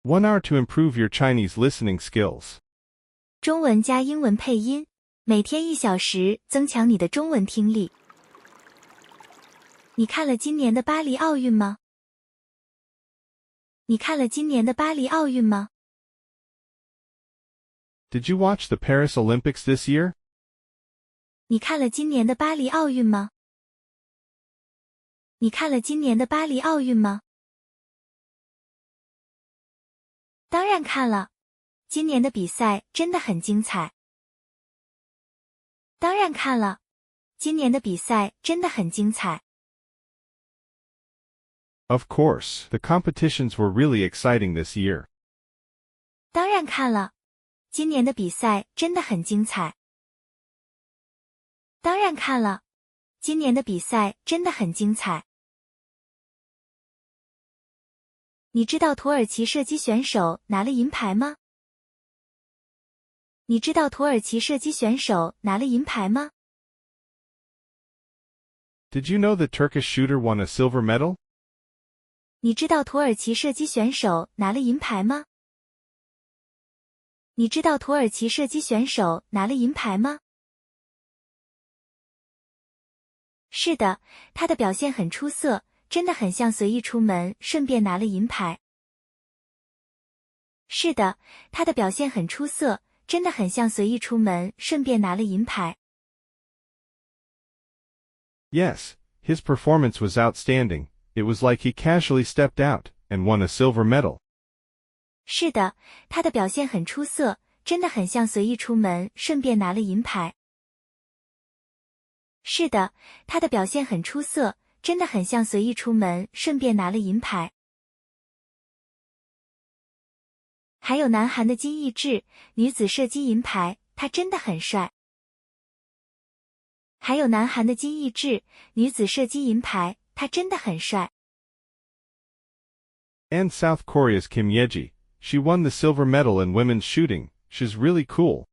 1 hour to improve your Chinese listening skills. 中文加英文配音，每天1小时，增强你的中文听力。你看了今年的巴黎奥运吗？你看了今年的巴黎奥运吗？ Did you watch the Paris Olympics this year? 你看了今年的巴黎奥运吗？你看了今年的巴黎奥运吗？当然看了，今年的比赛真的很精彩。当然看了，今年的比赛真的很精彩。Of course, the competitions were really exciting this year. 当然看了，今年的比赛真的很精彩。当然看了，今年的比赛真的很精彩。你知道土耳其射击选手拿了银牌吗？你知道土耳其射击选手拿了银牌吗？ Did you know the Turkish shooter won a silver medal? 你知道土耳其射击选手拿了银牌吗？你知道土耳其射击选手拿了银牌吗？是的，他的表现很出色，真的很像随意出门，顺便拿了银牌。是的，他的表现很出色，真的很像随意出门，顺便拿了银牌。Yes, his performance was outstanding. It was like he casually stepped out and won a silver medal. 是的，他的表现很出色，真的很像随意出门，顺便拿了银牌。是的，他的表现很出色，真的很像随意出门，顺便拿了银牌。还有南韩的金义智，女子射击银牌，他真的很帅。还有南韩的金义智，女子射击银牌，他真的很帅。And South Korea's Kim Yeji. She won the silver medal in women's shooting. She's really cool.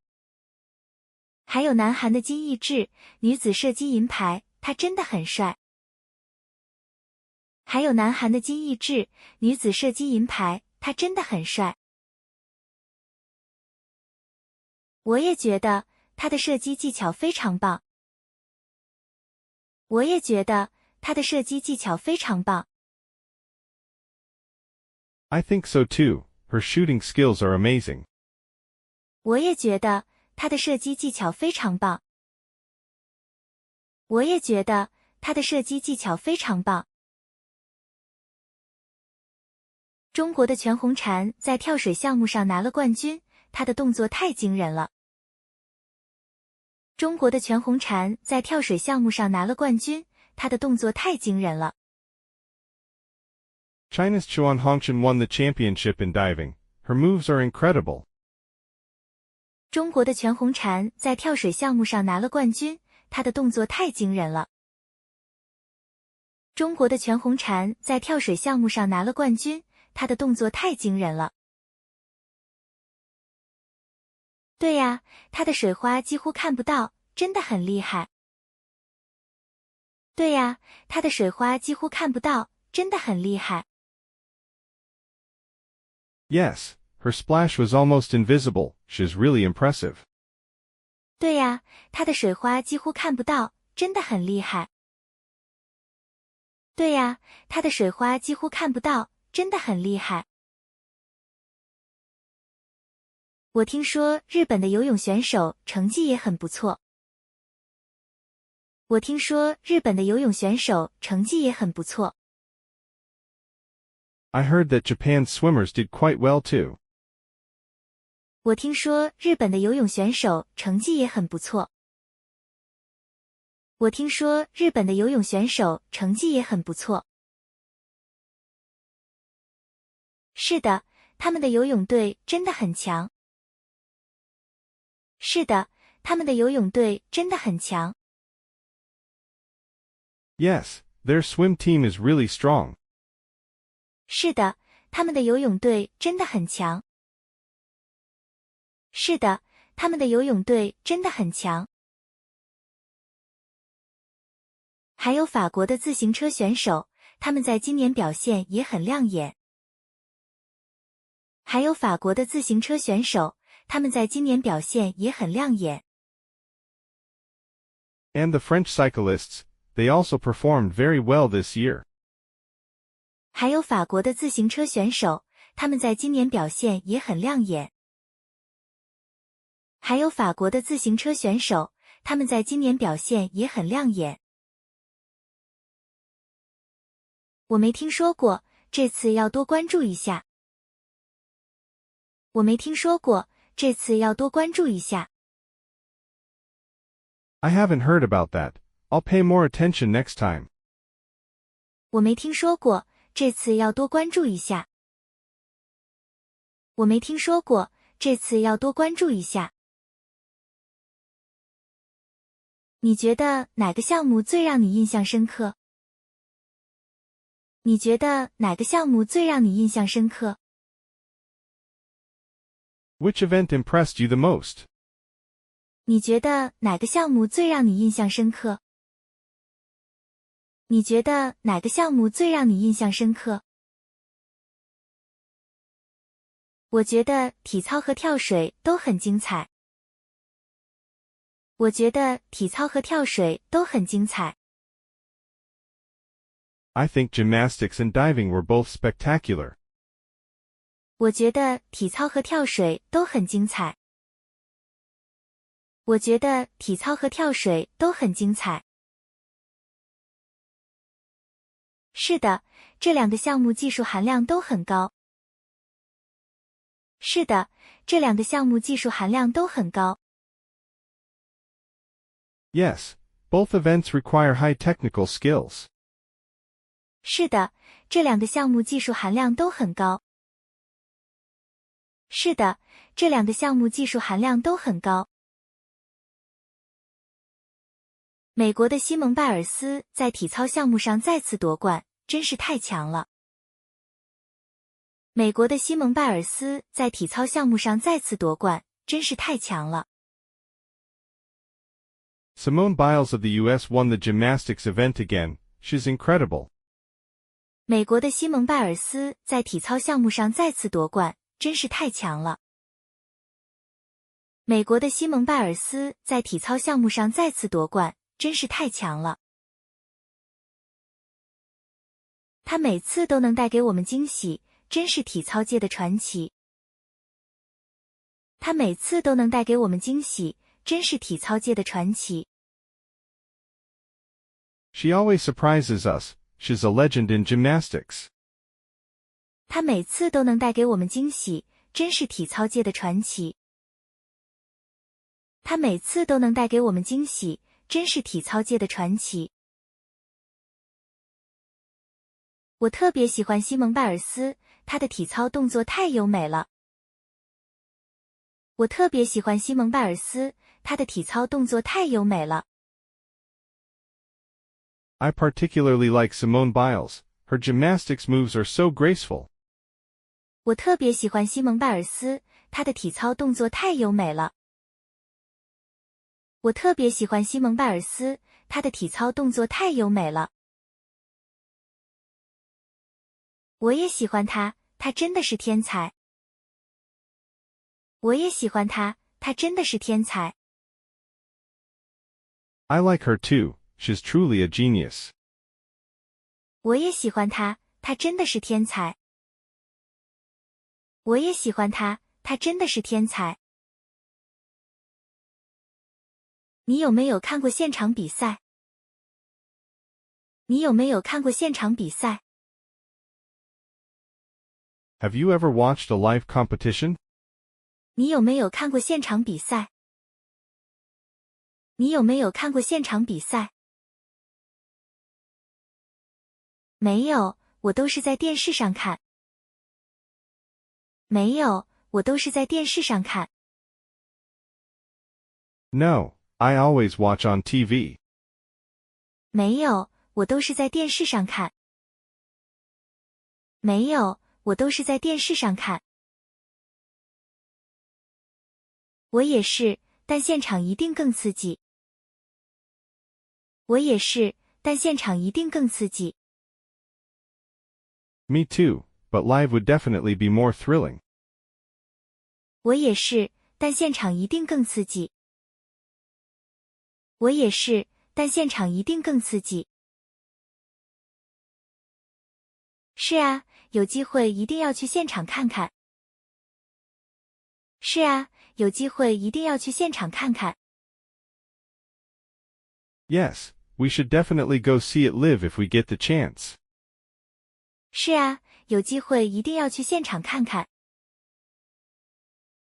还有南韩的金义智，女子射击银牌，她真的很帅。还有南韩的金义智，女子射击银牌，她真的很帅。我也觉得她的射击技巧非常棒。我也觉得她的射击技巧非常棒。I think so too. Her shooting skills are amazing. 我也觉得她的射击技巧非常棒。我也觉得她的射击技巧非常棒。中国的全红婵在跳水项目上拿了冠军，她的动作太惊人了。中国的全红婵在跳水项目上拿了冠军，她的动作太惊人了。China's Chuan Hongchen won the championship in diving. Her moves are incredible. 中国的全红婵在跳水项目上拿了冠军，她的动作太惊人了。中国的全红婵在跳水项目上拿了冠军，她的动作太惊人了。对呀，她的水花几乎看不到，真的很厉害。对呀，她的水花几乎看不到，真的很厉害。Yes, her splash was almost invisible. She's really impressive. 对呀，她的水花几乎看不到，真的很厉害。对呀，她的水花几乎看不到，真的很厉害。我听说日本的游泳选手成绩也很不错。我听说日本的游泳选手成绩也很不错。I heard that Japan's swimmers did quite well too. 我听说日本的游泳选手成绩也很不错。我听说日本的游泳选手成绩也很不错。是的，他们的游泳队真的很强。是的，他们的游泳队真的很强。Yes, their swim team is really strong. 是的，他们的游泳队真的很强。是的，他们的游泳队真的很强。还有法国的自行车选手，他们在今年表现也很亮眼。还有法国的自行车选手，他们在今年表现也很亮眼。And the French cyclists, they also performed very well this year. 还有法国的自行车选手，他们在今年表现也很亮眼。还有法国的自行车选手，他们在今年表现也很亮眼。我没听说过，这次要多关注一下。我没听说过，这次要多关注一下。I haven't heard about that. I'll pay more attention next time. 我没听说过，这次要多关注一下。我没听说过，这次要多关注一下。你觉得哪个项目最让你印象深刻？你觉得哪个项目最让你印象深刻？ Which event impressed you the most? 你觉得哪个项目最让你印象深刻？你觉得哪个项目最让你印象深刻？我觉得体操和跳水都很精彩。我觉得体操和跳水都很精彩。I think gymnastics and diving were both spectacular. 我觉得体操和跳水都很精彩。我觉得体操和跳水都很精彩。是的，这两个项目技术含量都很高。是的，这两个项目技术含量都很高。Yes, both events require high technical skills. 是的，这两个项目技术含量都很高。是的，这两个项目技术含量都很高。美国的西蒙拜尔斯在体操项目上再次夺冠，真是太强了。美国的西蒙拜尔斯在体操项目上再次夺冠，真是太强了。Simone Biles of the US won the gymnastics event again. She's incredible. 美国的西蒙拜尔斯在体操项目上再次夺冠，真是太强了。美国的西蒙拜尔斯在体操项目上再次夺冠，真是太强了。他每次都能带给我们惊喜，真是体操界的传奇。他每次都能带给我们惊喜，真是体操界的传奇。She always surprises us. She's a legend in gymnastics. 他每次都能带给我们惊喜，真是体操界的传奇。他每次都能带给我们惊喜，真是体操界的传奇。我特别喜欢西蒙拜尔斯，她的体操动作太优美了。我特别喜欢西蒙拜尔斯，她的体操动作太优美了。I particularly like Simone Biles. Her gymnastics moves are so graceful. 我特别喜欢西蒙拜尔斯，她的体操动作太优美了。我特别喜欢西蒙拜尔斯，她的体操动作太优美了。我也喜欢她，她真的是天才。我也喜欢她，她真的是天才。I like her too. She's truly a genius. 我也喜欢她，她真的是天才。我也喜欢她，她真的是天才。你有没有看过现场比赛？你有没有看过现场比赛？ Have you ever watched a live competition? 你有没有看过现场比赛？你有没有看过现场比赛？没有，我都是在电视上看。没有，我都是在电视上看。No, I always watch on TV. 没有，我都是在电视上看。没有，我都是在电视上看。我也是，但现场一定更刺激。我也是，但现场一定更刺激。Me too, but live would definitely be more thrilling. 我也是，但现场一定更刺激。我也是，但现场一定更刺激。是啊，有机会一定要去现场看看。是啊，有机会一定要去现场看看。Yes, we should definitely go see it live if we get the chance. 是啊，有机会一定要去现场看看。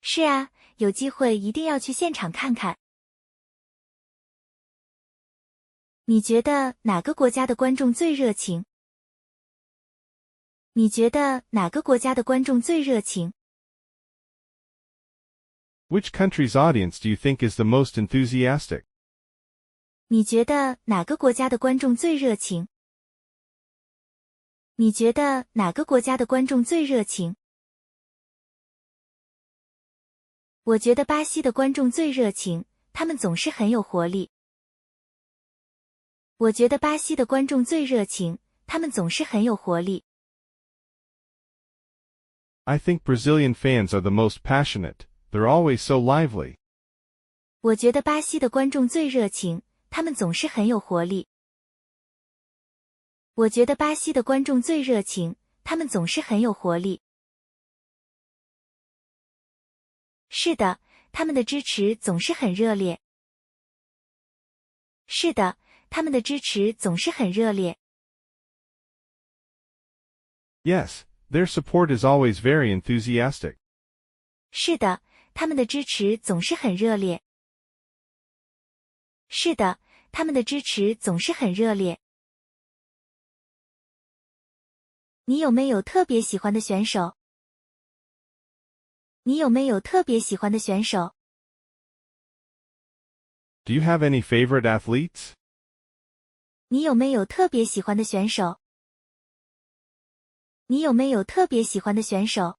是啊，有机会一定要去现场看看。你觉得哪个国家的观众最热情？你觉得哪个国家的观众最热情？ Which country's audience do you think is the most enthusiastic? 你觉得哪个国家的观众最热情？你觉得哪个国家的观众最热情？我觉得巴西的观众最热情，他们总是很有活力。我觉得巴西的观众最热情，他们总是很有活力。I think Brazilian fans are the most passionate. They're always so lively. 我觉得巴西的观众最热情，他们总是很有活力。我觉得巴西的观众最热情，他们总是很有活力。是的，他们的支持总是很热烈。是的，他们的支持总是很热烈。Yes, their support is always very enthusiastic. 是的，他们的支持总是很热烈。是的，他们的支持总是很热烈。你有没有特别喜欢的选手？你有没有特别喜欢的选手？ Do you have any favorite athletes? 你有没有特别喜欢的选手？你有没有特别喜欢的选手？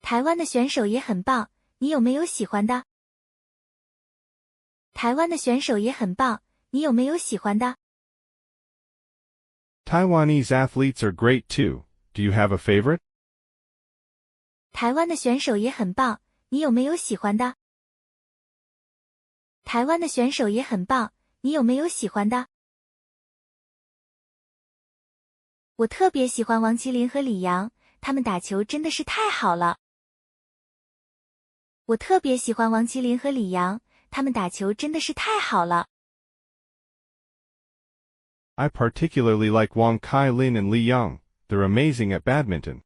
台湾的选手也很棒，你有没有喜欢的？台湾的选手也很棒，你有没有喜欢的？ Taiwanese athletes are great too. Do you have a favorite? 台湾的选手也很棒，你有没有喜欢的？台湾的选手也很棒，你有没有喜欢的？我特别喜欢王麒麟和李洋，他们打球真的是太好了。我特别喜欢王麒麟和李洋，他们打球真的是太好了。I particularly like Wang Kai-lin and Li Yang. They're amazing at badminton.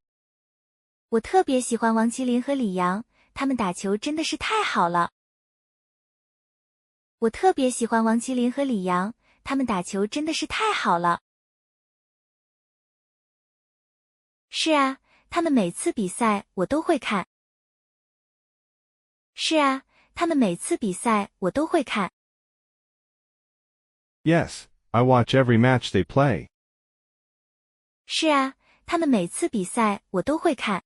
我特别喜欢王麒麟和李洋，他们打球真的是太好了。我特别喜欢王麒麟和李洋，他们打球真的是太好了。是啊，他们每次比赛我都会看。是啊，他们每次比赛我都会看。Yes, I watch every match they play. 是啊，他们每次比赛我都会看。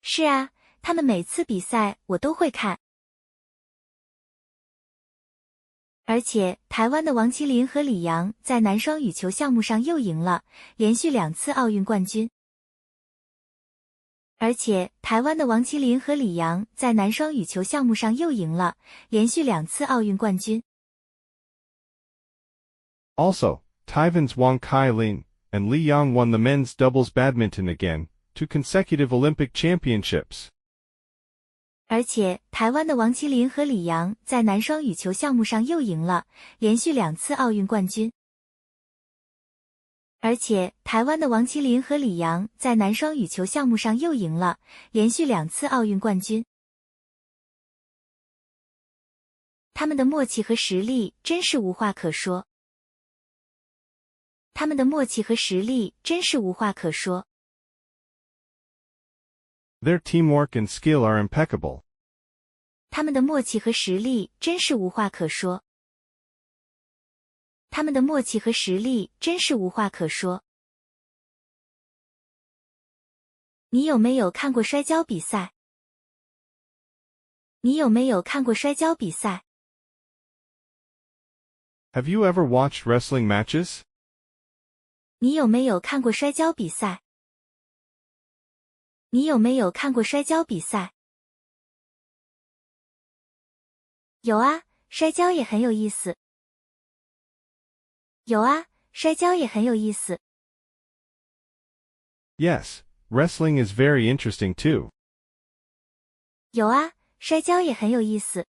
是啊，他们每次比赛我都会看。而且，台湾的王麒麟和李洋在男双羽球项目上又赢了，连续2次奥运冠军。而且，台湾的王麒麟和李洋在男双羽球项目上又赢了，连续2次奥运冠军。Also, Taiwan's Wang Kai-lin and Li Yang won the men's doubles badminton again, 2 consecutive Olympic championships. 而且，台湾的王麒麟和李洋在男双羽球项目上又赢了，连续2次奥运冠军。而且，台湾的王麒麟和李洋在男双羽球项目上又赢了，连续2次奥运冠军。他们的默契和实力真是无话可说。他们的默契和实力真是无话可说。Their teamwork and skill are impeccable. 他们的默契和实力真是无话可说。他们的默契和实力真是无话可说。你有没有看过摔跤比赛？你有没有看过摔跤比赛？ Have you ever watched wrestling matches? 你有没有看过摔跤比赛？你有没有看过摔跤比赛？有啊，摔跤也很有意思。有啊，摔跤也很有意思。Yes, wrestling is very interesting too. 有啊，摔跤也很有意思。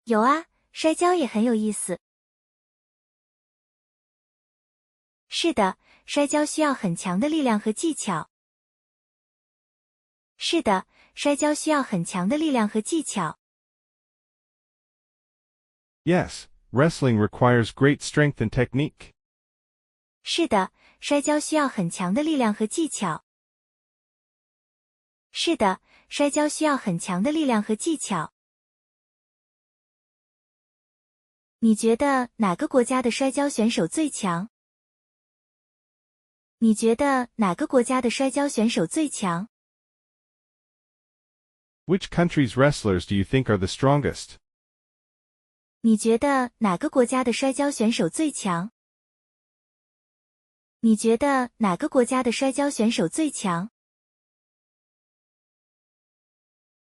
有啊，摔跤也很有意思。是的，摔跤需要很强的力量和技巧。是的，摔跤需要很强的力量和技巧。Yes, wrestling requires great strength and technique. 是的，摔跤需要很强的力量和技巧。是的，摔跤需要很强的力量和技巧。你觉得哪个国家的摔跤选手最强？你觉得哪个国家的摔跤选手最强？ Which country's wrestlers do you think are the strongest? 你觉得哪个国家的摔跤选手最强？你觉得哪个国家的摔跤选手最强？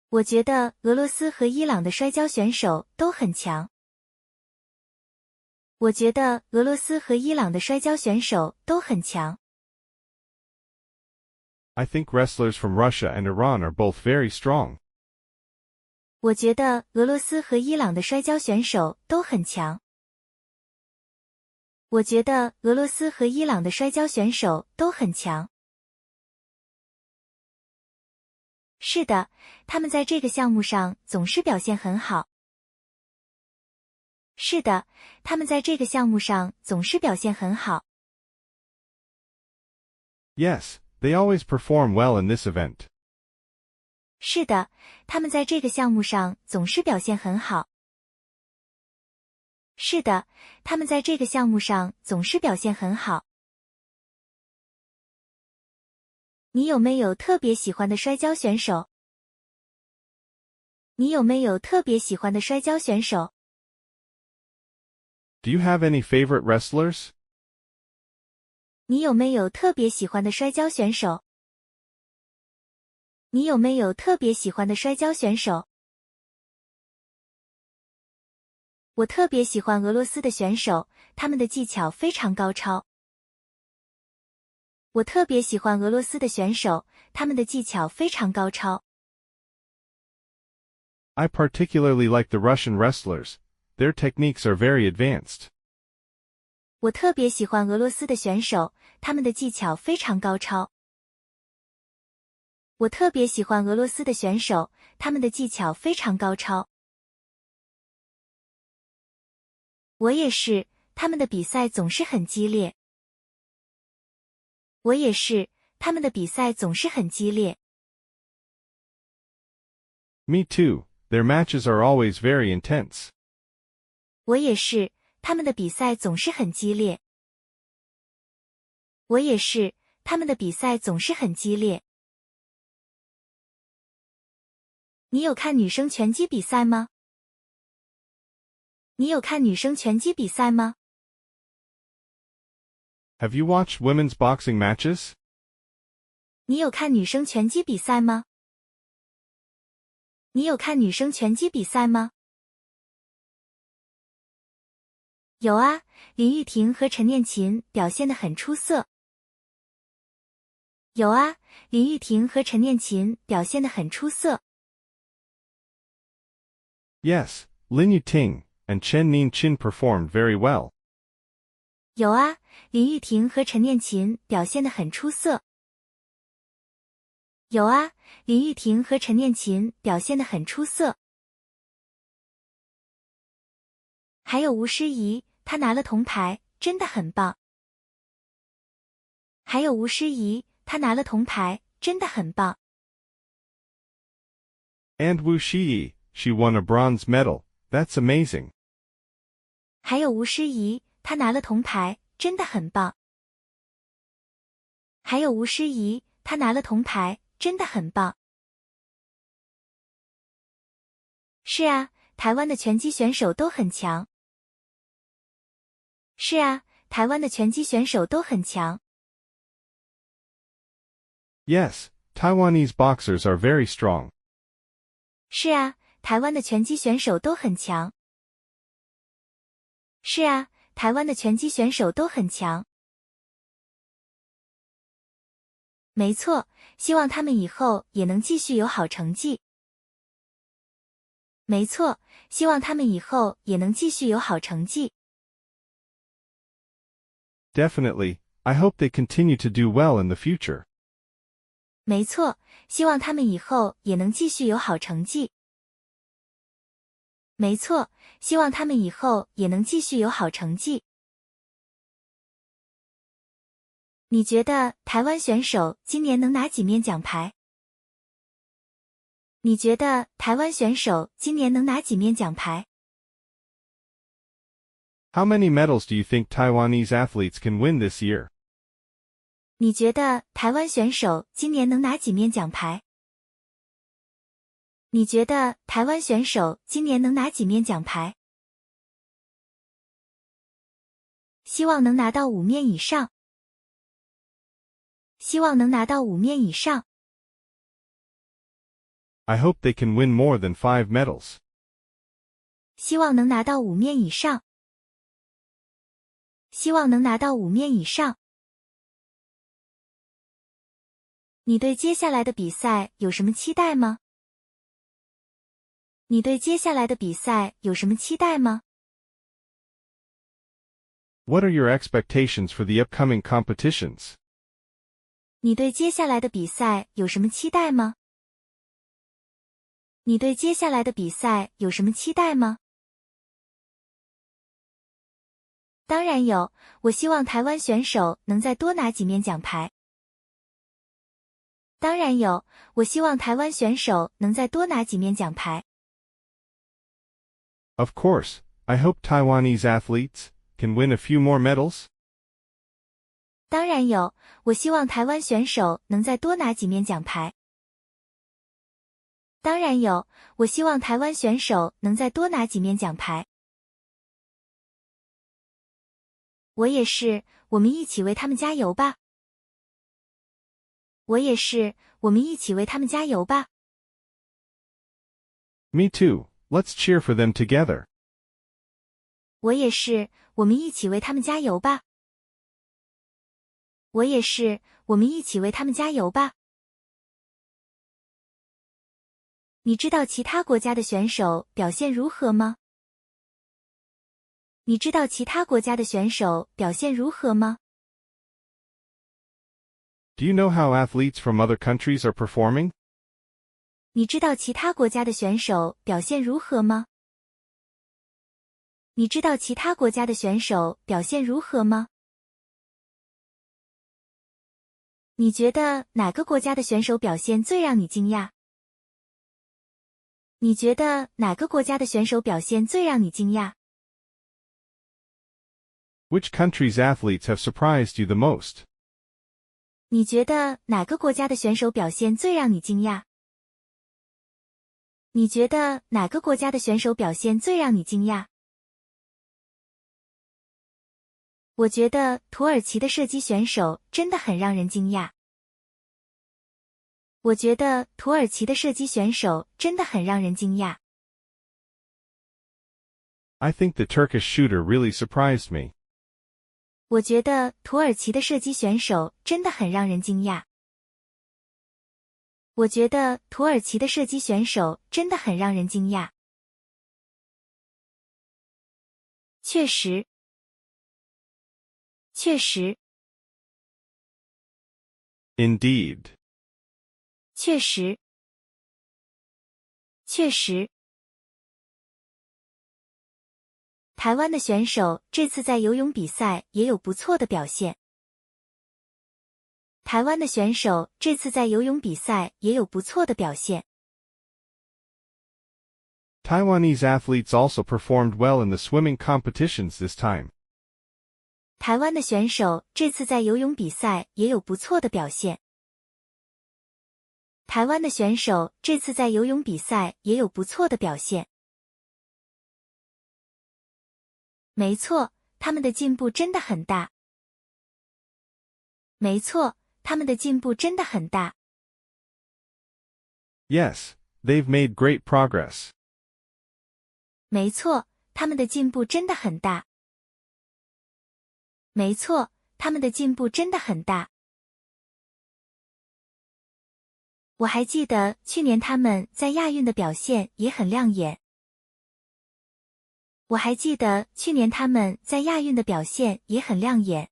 我觉得俄罗斯和伊朗的摔跤选手都很强。我觉得俄罗斯和伊朗的摔跤选手都很强。I think wrestlers from Russia and Iran are both very strong. 我觉得俄罗斯和伊朗的摔跤选手都很强。我觉得俄罗斯和伊朗的摔跤选手都很强。是的，他们在这个项目上总是表现很好。是的，他们在这个项目上总是表现很好。Yes, they always perform well in this event. 是的，他们在这个项目上总是表现很好。是的，他们在这个项目上总是表现很好。你有没有特别喜欢的摔跤选手？你有没有特别喜欢的摔跤选手？ Do you have any favorite wrestlers? 你有没有特别喜欢的摔跤选手？你有没有特别喜欢的摔跤选手？我特别喜欢俄罗斯的选手，他们的技巧非常高超。我特别喜欢俄罗斯的选手，他们的技巧非常高超。I particularly like the Russian wrestlers. Their techniques are very advanced. 我特别喜欢俄罗斯的选手，他们的技巧非常高超。我特别喜欢俄罗斯的选手，他们的技巧非常高超。我也是，他们的比赛总是很激烈。我也是，他们的比赛总是很激烈。Me too. Their matches are always very intense. 我也是，他们的比赛总是很激烈。我也是，他们的比赛总是很激烈。你有看女生拳击比赛吗？你有看女生拳击比赛吗？ Have you watched women's boxing matches? 你有看女生拳击比赛吗？你有看女生拳击比赛吗？有啊，林玉婷和陈念琴表现得很出色。有啊，林玉婷和陈念琴表现得很出色。Yes, Lin Yuting and Chen Ning-chin performed very well. 有啊，林玉婷和陈念琴表现得很出色。有啊，林玉婷和陈念琴表现得很出色。还有吴诗怡，她拿了铜牌，真的很棒。还有吴诗怡，她拿了铜牌，真的很棒。And Wu Shiyi, she won a bronze medal. That's amazing. 还有吴诗怡，她拿了铜牌，真的很棒。还有吴诗怡，她拿了铜牌，真的很棒。是啊，台湾的拳击选手都很强。是啊，台湾的拳击选手都很强。Yes, Taiwanese boxers are very strong. 是啊，台湾的拳击选手都很强。是啊，台湾的拳击选手都很强。没错，希望他们以后也能继续有好成绩。没错，希望他们以后也能继续有好成绩。Definitely, I hope they continue to do well in the future. 没错，希望他们以后也能继续有好成绩。没错，希望他们以后也能继续有好成绩。你觉得台湾选手今年能拿几面奖牌？你觉得台湾选手今年能拿几面奖牌？ How many medals do you think Taiwanese athletes can win this year? 你觉得台湾选手今年能拿几面奖牌？你觉得台湾选手今年能拿几面奖牌？希望能拿到5面以上。希望能拿到5面以上。I hope they can win more than 5 medals. 希望能拿到5面以上。希望能拿到5面以上。你对接下来的比赛有什么期待吗？你对接下来的比赛有什么期待吗？ What are your expectations for the upcoming competitions? 你对接下来的比赛有什么期待吗？你对接下来的比赛有什么期待吗？当然有，我希望台湾选手能再多拿几面奖牌。当然有，我希望台湾选手能再多拿几面奖牌。Of course, I hope Taiwanese athletes can win a few more medals. 当然有，我希望台湾选手能再多拿几面奖牌。当然有，我希望台湾选手能再多拿几面奖牌。我也是，我们一起为他们加油吧。我也是，我们一起为他们加油吧。Me too, let's cheer for them together. 我也是，我们一起为他们加油吧。我也是，我们一起为他们加油吧。你知道其他国家的选手表现如何吗？你知道其他国家的选手表现如何吗？ Do you know how athletes from other countries are performing? 你知道其他国家的选手表现如何吗？你知道其他国家的选手表现如何吗？你觉得哪个国家的选手表现最让你惊讶？你觉得哪个国家的选手表现最让你惊讶？ Which country's athletes have surprised you the most? 你觉得哪个国家的选手表现最让你惊讶？你觉得哪个国家的选手表现最让你惊讶？我觉得土耳其的射击选手真的很让人惊讶。我觉得土耳其的射击选手真的很让人惊讶。I think the Turkish shooter really surprised me. 我觉得土耳其的射击选手真的很让人惊讶。我觉得土耳其的射击选手真的很让人惊讶。确实，确实， Indeed. 确实，确实。台湾的选手这次在游泳比赛也有不错的表现。台湾的选手这次在游泳比赛也有不错的表现。Taiwanese athletes also performed well in the swimming competitions this time. 台湾的选手这次在游泳比赛也有不错的表现。台湾的选手这次在游泳比赛也有不错的表现。没错，他们的进步真的很大。没错，他们的进步真的很大。Yes, they've made great progress. 没错，他们的进步真的很大。没错，他们的进步真的很大。我还记得去年他们在亚运的表现也很亮眼。我还记得去年他们在亚运的表现也很亮眼。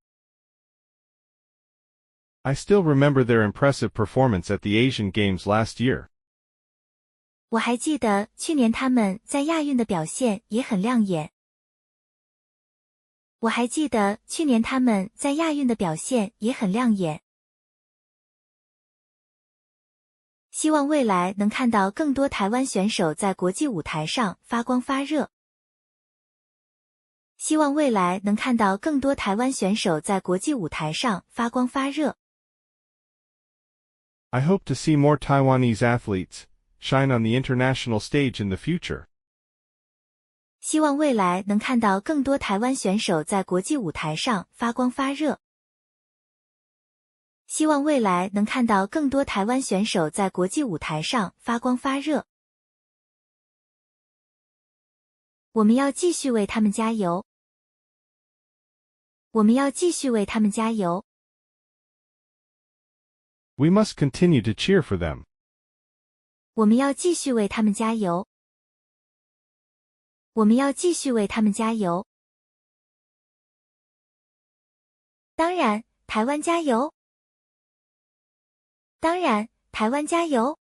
I still remember their impressive performance at the Asian Games last year. 我还记得去年他们在亚运的表现也很亮眼。我还记得去年他们在亚运的表现也很亮眼。希望未来能看到更多台湾选手在国际舞台上发光发热。希望未来能看到更多台湾选手在国际舞台上发光发热。I hope to see more Taiwanese athletes shine on the international stage in the future. 希望未来能看到更多台湾选手在国际舞台上发光发热。希望未来能看到更多台湾选手在国际舞台上发光发热。我们要继续为他们加油。我们要继续为他们加油。We must continue to cheer for them. 我们要继续为他们加油。我们要继续为他们加油。当然，台湾加油！当然，台湾加油！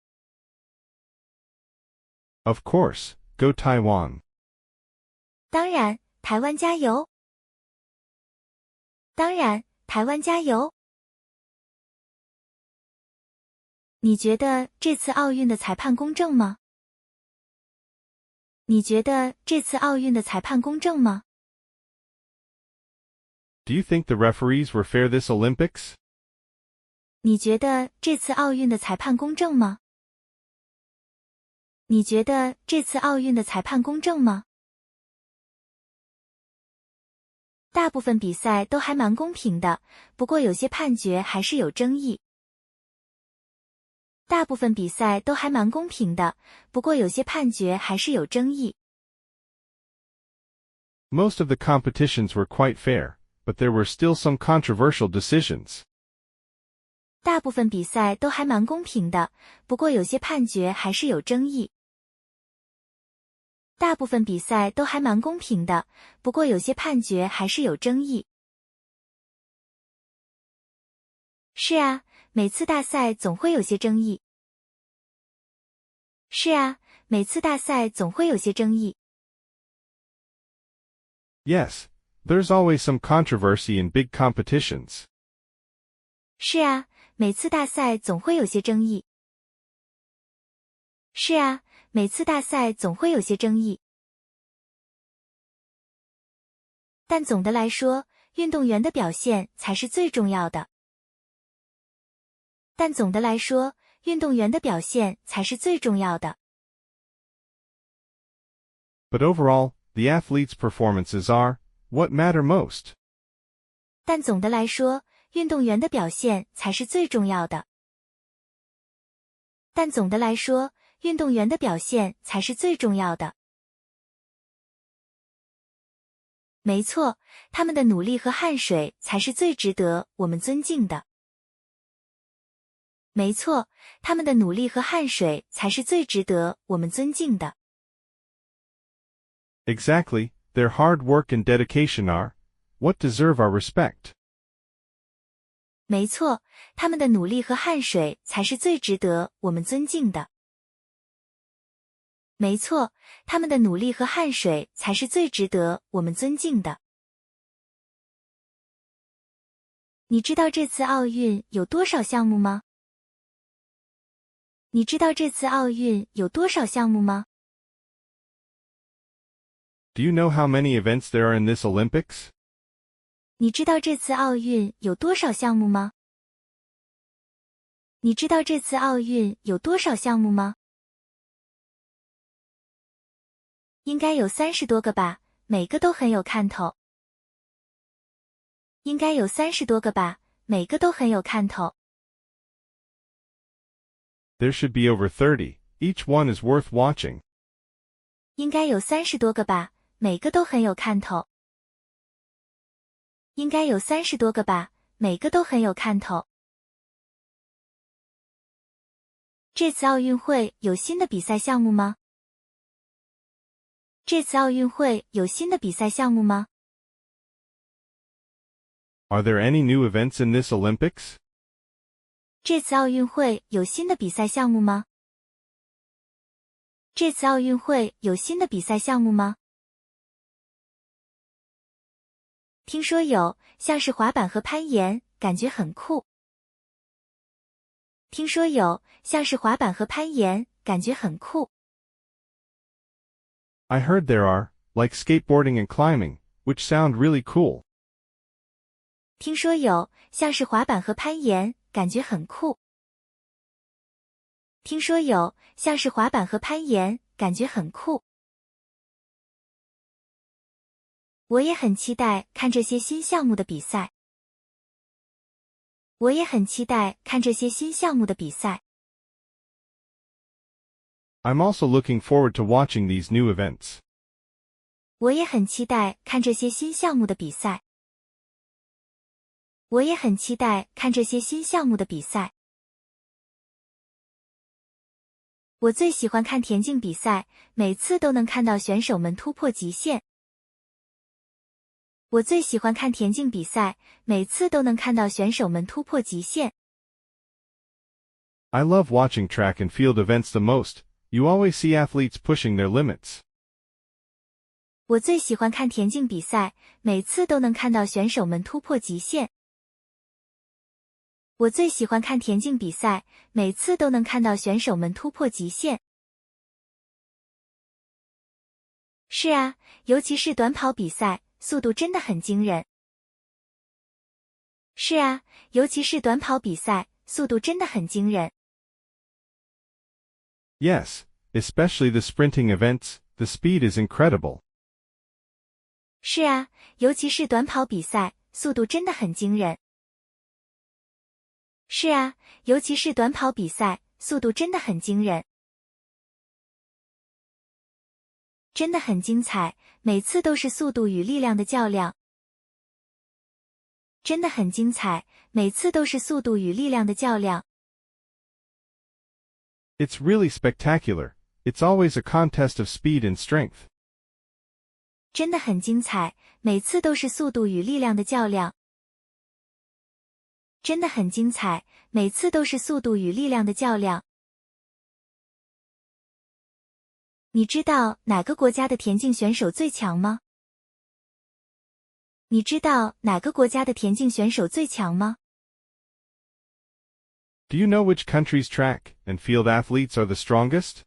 Of course, go Taiwan. 当然，台湾加油！当然，台湾加油！你觉得这次奥运的裁判公正吗？你觉得这次奥运的裁判公正吗？ Do you think the referees were fair this Olympics? 你觉得这次奥运的裁判公正吗？你觉得这次奥运的裁判公正吗？大部分比赛都还蛮公平的，不过有些判决还是有争议。大部分比赛都还蛮公平的，不过有些判决还是有争议。Most of the competitions were quite fair, but there were still some controversial decisions. 大部分比赛都还蛮公平的，不过有些判决还是有争议。大部分比赛都还蛮公平的，不过有些判决还是有争议。是啊，每次大赛总会有些争议。是啊，每次大赛总会有些争议。Yes, there's always some controversy in big competitions. 是啊，每次大赛总会有些争议。是啊，每次大赛总会有些争议。但总的来说，运动员的表现才是最重要的。但总的来说，运动员的表现才是最重要的。But overall, the athletes' performances are what matter most. 但总的来说，运动员的表现才是最重要的。但总的来说，运动员的表现才是最重要的。没错，他们的努力和汗水才是最值得我们尊敬的。没错，他们的努力和汗水才是最值得我们尊敬的。Exactly, their hard work and dedication are what deserve our respect. 没错，他们的努力和汗水才是最值得我们尊敬的。没错，他们的努力和汗水才是最值得我们尊敬的。你知道这次奥运有多少项目吗？你知道这次奥运有多少项目吗？ Do you know how many events there are in this Olympics? 你知道这次奥运有多少项目吗？你知道这次奥运有多少项目吗？应该有30多个吧，每个都很有看头。应该有30多个吧，每个都很有看头。There should be over 30, Each one is worth watching. 应该有30多个吧，每个都很有看头。应该有30多个吧，每个都很有看头。这次奥运会有新的比赛项目吗？这次奥运会有新的比赛项目吗？ Are there any new events in this Olympics? 这次奥运会有新的比赛项目吗？这次奥运会有新的比赛项目吗？听说有，像是滑板和攀岩，感觉很酷。听说有，像是滑板和攀岩，感觉很酷。I heard there are, like skateboarding and climbing, which sound really cool. 听说有，像是滑板和攀岩，感觉很酷。听说有，像是滑板和攀岩，感觉很酷。我也很期待看这些新项目的比赛。我也很期待看这些新项目的比赛。I'm also looking forward to watching these new events. 我也很期待看这些新项目的比赛。我也很期待看这些新项目的比赛。我最喜欢看田径比赛，每次都能看到选手们突破极限。我最喜欢看田径比赛，每次都能看到选手们突破极限。I love watching track and field events the most. You always see athletes pushing their limits. 我最喜欢看田径比赛，每次都能看到选手们突破极限。我最喜欢看田径比赛，每次都能看到选手们突破极限。是啊，尤其是短跑比赛，速度真的很惊人。是啊，尤其是短跑比赛，速度真的很惊人。Yes, especially the sprinting events, the speed is incredible. 是啊，尤其是短跑比赛，速度真的很惊人。是啊，尤其是短跑比赛，速度真的很惊人。真的很精彩，每次都是速度与力量的较量。真的很精彩，每次都是速度与力量的较量。It's really spectacular. It's always a contest of speed and strength. 真的很精彩，每次都是速度与力量的较量。真的很精彩，每次都是速度与力量的较量。你知道哪个国家的田径选手最强吗？你知道哪个国家的田径选手最强吗？ Do you know which country's track and field athletes are the strongest?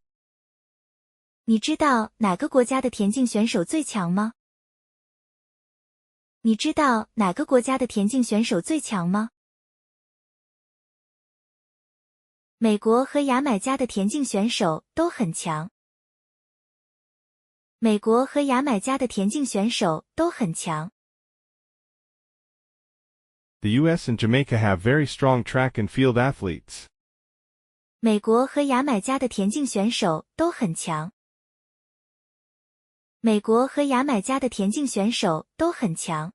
你知道哪个国家的田径选手最强吗？你知道哪个国家的田径选手最强吗？美国和牙买加的田径选手都很强。美国和牙买加的田径选手都很强。The US and Jamaica have very strong track and field athletes. 美国和牙买加的田径选手都很强。美国和牙买加的田径选手都很强。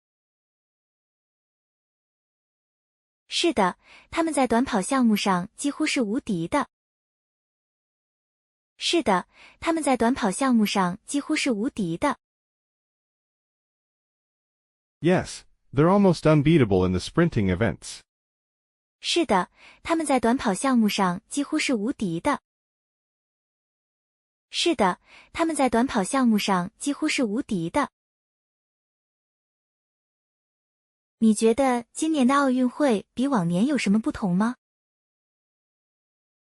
是的，他们在短跑项目上几乎是无敌的。是的，他们在短跑项目上几乎是无敌的。Yes, they're almost unbeatable in the sprinting events. 是的，他们在短跑项目上几乎是无敌的。是的，他们在短跑项目上几乎是无敌的。你觉得今年的奥运会比往年有什么不同吗？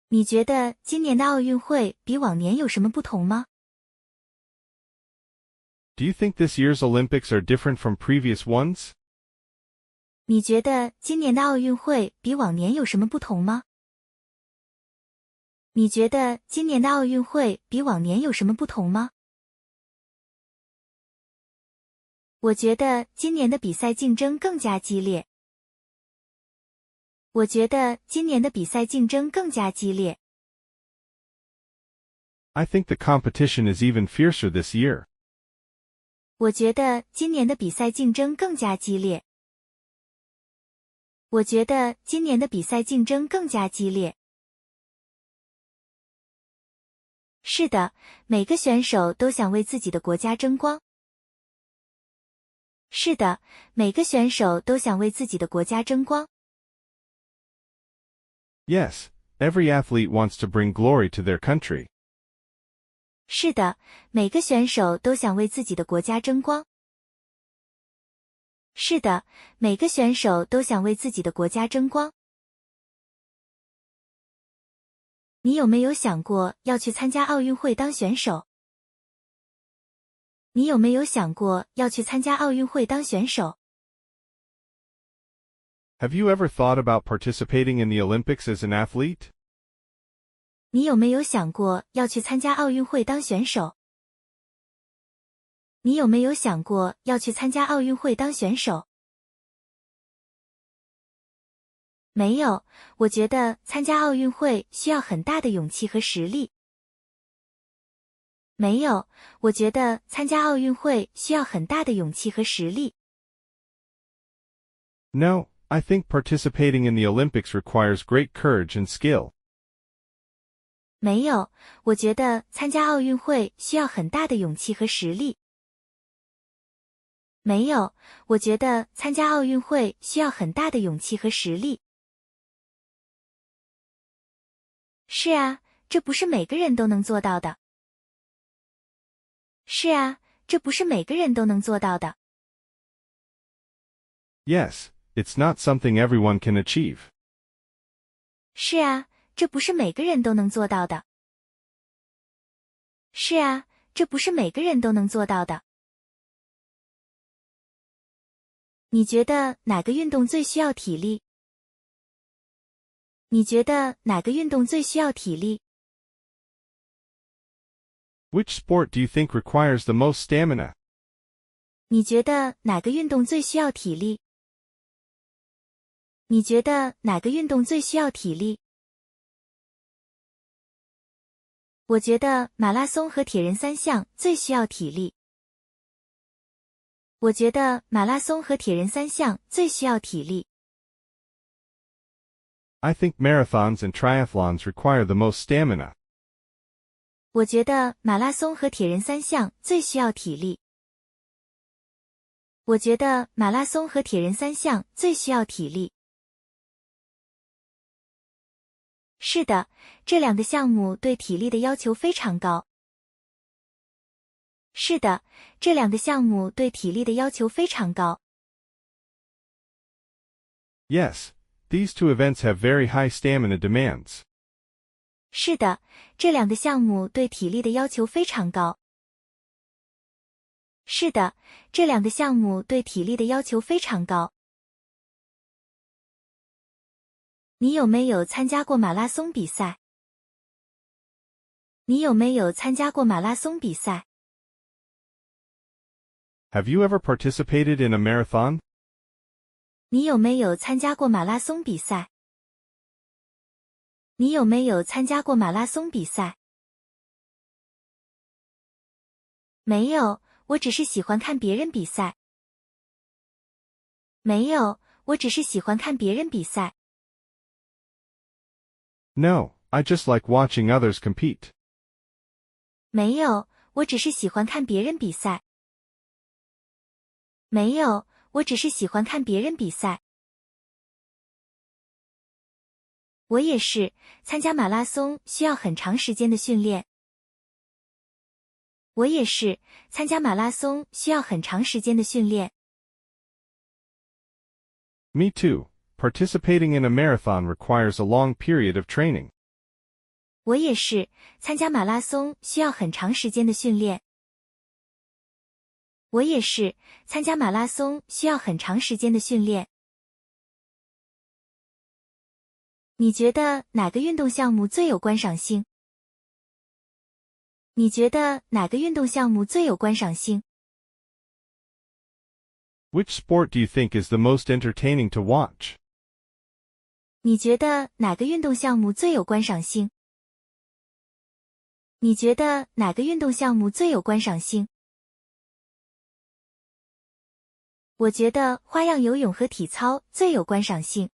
你觉得今年的奥运会比往年有什么不同吗？ Do you think this year's Olympics are different from previous ones? 你觉得今年的奥运会比往年有什么不同吗？你觉得今年的奥运会比往年有什么不同吗？我觉得今年的比赛竞争更加激烈。我觉得今年的比赛竞争更加激烈。I think the competition is even fiercer this year. 我觉得今年的比赛竞争更加激烈。我觉得今年的比赛竞争更加激烈。是的，每个选手都想为自己的国家争光。是的，每个选手都想为自己的国家争光。Yes, every athlete wants to bring glory to their country. 是的，每个选手都想为自己的国家争光。是的，每个选手都想为自己的国家争光。你有没有想过要去参加奥运会当选手？你有没有想过要去参加奥运会当选手？ Have you ever thought about participating in the Olympics as an athlete? 你有没有想过要去参加奥运会当选手？你有没有想过要去参加奥运会当选手？没有，我觉得参加奥运会需要很大的勇气和实力。没有，我觉得参加奥运会需要很大的勇气和实力。No, I think participating in the Olympics requires great courage and skill. 没有，我觉得参加奥运会需要很大的勇气和实力。没有，我觉得参加奥运会需要很大的勇气和实力。是啊，这不是每个人都能做到的。是啊，这不是每个人都能做到的。Yes, it's not something everyone can achieve. 是啊，这不是每个人都能做到的。是啊，这不是每个人都能做到的。你觉得哪个运动最需要体力？你觉得哪个运动最需要体力？ Which sport do you think requires the most stamina? 你觉得哪个运动最需要体力？你觉得哪个运动最需要体力？我觉得马拉松和铁人三项最需要体力。我觉得马拉松和铁人三项最需要体力。I think marathons and triathlons require the most stamina. 我觉得马拉松和铁人三项最需要体力。我觉得马拉松和铁人三项最需要体力。是的，这两个项目对体力的要求非常高。是的，这两个项目对体力的要求非常高。Yes, these two events have very high stamina demands. 是的，这两个项目对体力的要求非常高。是的，这两个项目对体力的要求非常高。你有没有参加过马拉松比赛？你有没有参加过马拉松比赛？ Have you ever participated in a marathon? 你有没有参加过马拉松比赛？你有没有参加过马拉松比赛？没有，我只是喜欢看别人比赛。没有，我只是喜欢看别人比赛。No, I just like watching others compete. 没有，我只是喜欢看别人比赛。没有，我只是喜欢看别人比赛。我也是，参加马拉松需要很长时间的训练。我也是，参加马拉松需要很长时间的训练。Me too. Participating in a marathon requires a long period of training. 我也是，参加马拉松需要很长时间的训练。我也是，参加马拉松需要很长时间的训练。你觉得哪个运动项目最有观赏性？你觉得哪个运动项目最有观赏性？ Which sport do you think is the most entertaining to watch? 你觉得哪个运动项目最有观赏性？你觉得哪个运动项目最有观赏性？我觉得花样游泳和体操最有观赏性。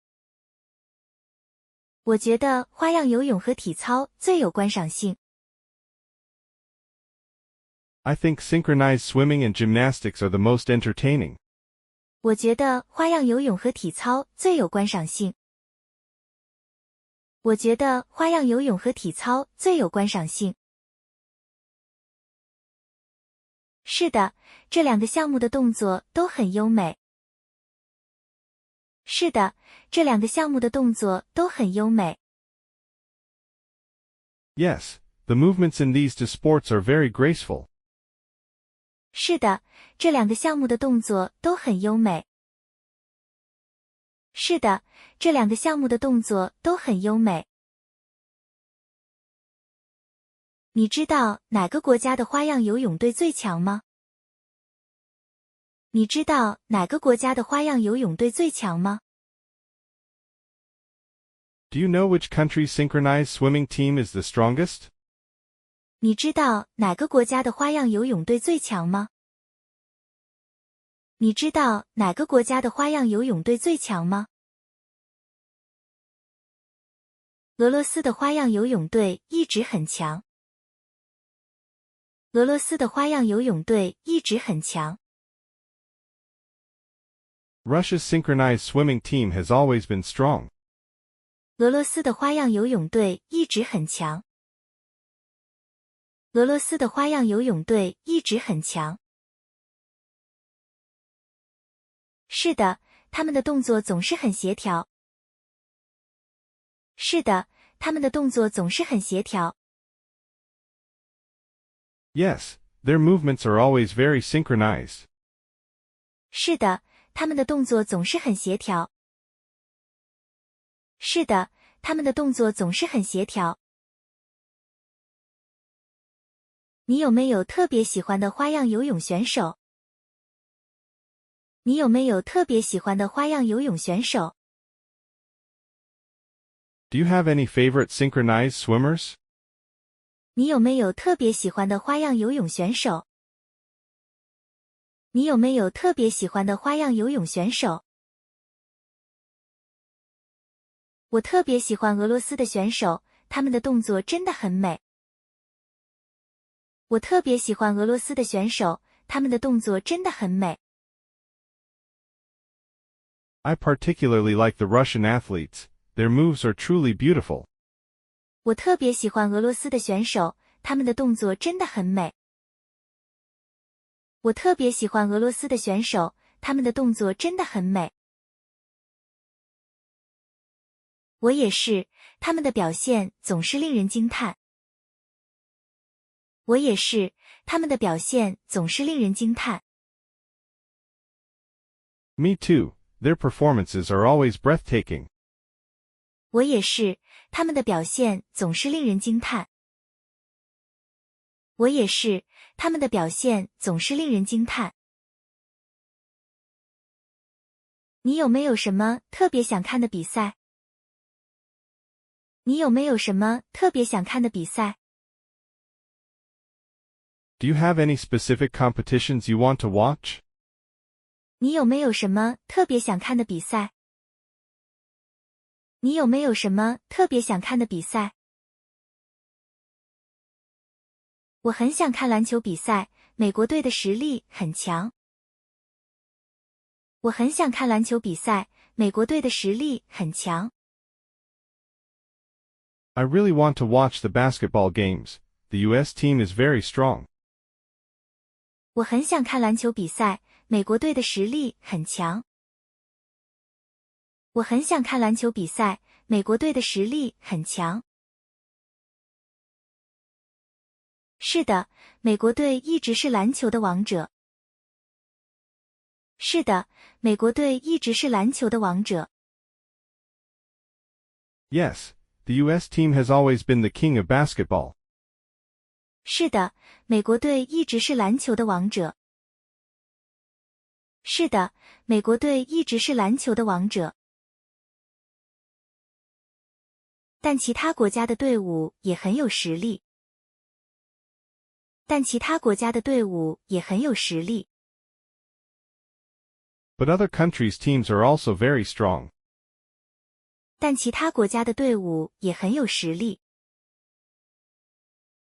我觉得花样游泳和体操最有观赏性。I think synchronized swimming and gymnastics are the most entertaining. 我觉得花样游泳和体操最有观赏性。我觉得花样游泳和体操最有观赏性。是的，这两个项目的动作都很优美。是的，这两个项目的动作都很优美。Yes, the movements in these two sports are very graceful. 是的，这两个项目的动作都很优美。是的，这两个项目的动作都很优美。你知道哪个国家的花样游泳队最强吗？你知道哪个国家的花样游泳队最强吗？ Do you know which country's synchronized swimming team is the strongest? 你知道哪个国家的花样游泳队最强吗？你知道哪个国家的花样游泳队最强吗？俄罗斯的花样游泳队一直很强。俄罗斯的花样游泳队一直很强。Russia's synchronized swimming team has always been strong. 俄罗斯的花样游泳队一直很强。俄罗斯的花样游泳队一直很强。是的，他们的动作总是很协调。是的，他们的动作总是很协调。Yes, their movements are always very synchronized. 是的，他们的动作总是很协调。是的，他们的动作总是很协调。你有没有特别喜欢的花样游泳选手？你有没有特别喜欢的花样游泳选手？ Do you have any favorite synchronized swimmers? 你有没有特别喜欢的花样游泳选手？你有没有特别喜欢的花样游泳选手？我特别喜欢俄罗斯的选手，他们的动作真的很美。我特别喜欢俄罗斯的选手，他们的动作真的很美。I particularly like the Russian athletes. Their moves are truly beautiful. 我特别喜欢俄罗斯的选手，他们的动作真的很美。我特别喜欢俄罗斯的选手，他们的动作真的很美。我也是，他们的表现总是令人惊叹。我也是，他们的表现总是令人惊叹。Me too. Their performances are always breathtaking. 我也是，他们的表现总是令人惊叹。我也是，他们的表现总是令人惊叹。你有没有什么特别想看的比赛？你有没有什么特别想看的比赛？ Do you have any specific competitions you want to watch? 你有没有什么特别想看的比赛？你有没有什么特别想看的比赛？我很想看篮球比赛，美国队的实力很强。我很想看篮球比赛，美国队的实力很强。I really want to watch the basketball games. The US team is very strong. 我很想看篮球比赛，美国队的实力很强。我很想看篮球比赛，美国队的实力很强。是的，美国队一直是篮球的王者。是的，美国队一直是篮球的王者。Yes, the US team has always been the king of basketball. 是的，美国队一直是篮球的王者。是的，美国队一直是篮球的王者。但其他国家的队伍也很有实力。但其他国家的队伍也很有实力。But other countries' teams are also very strong. 但其他国家的队伍也很有实力。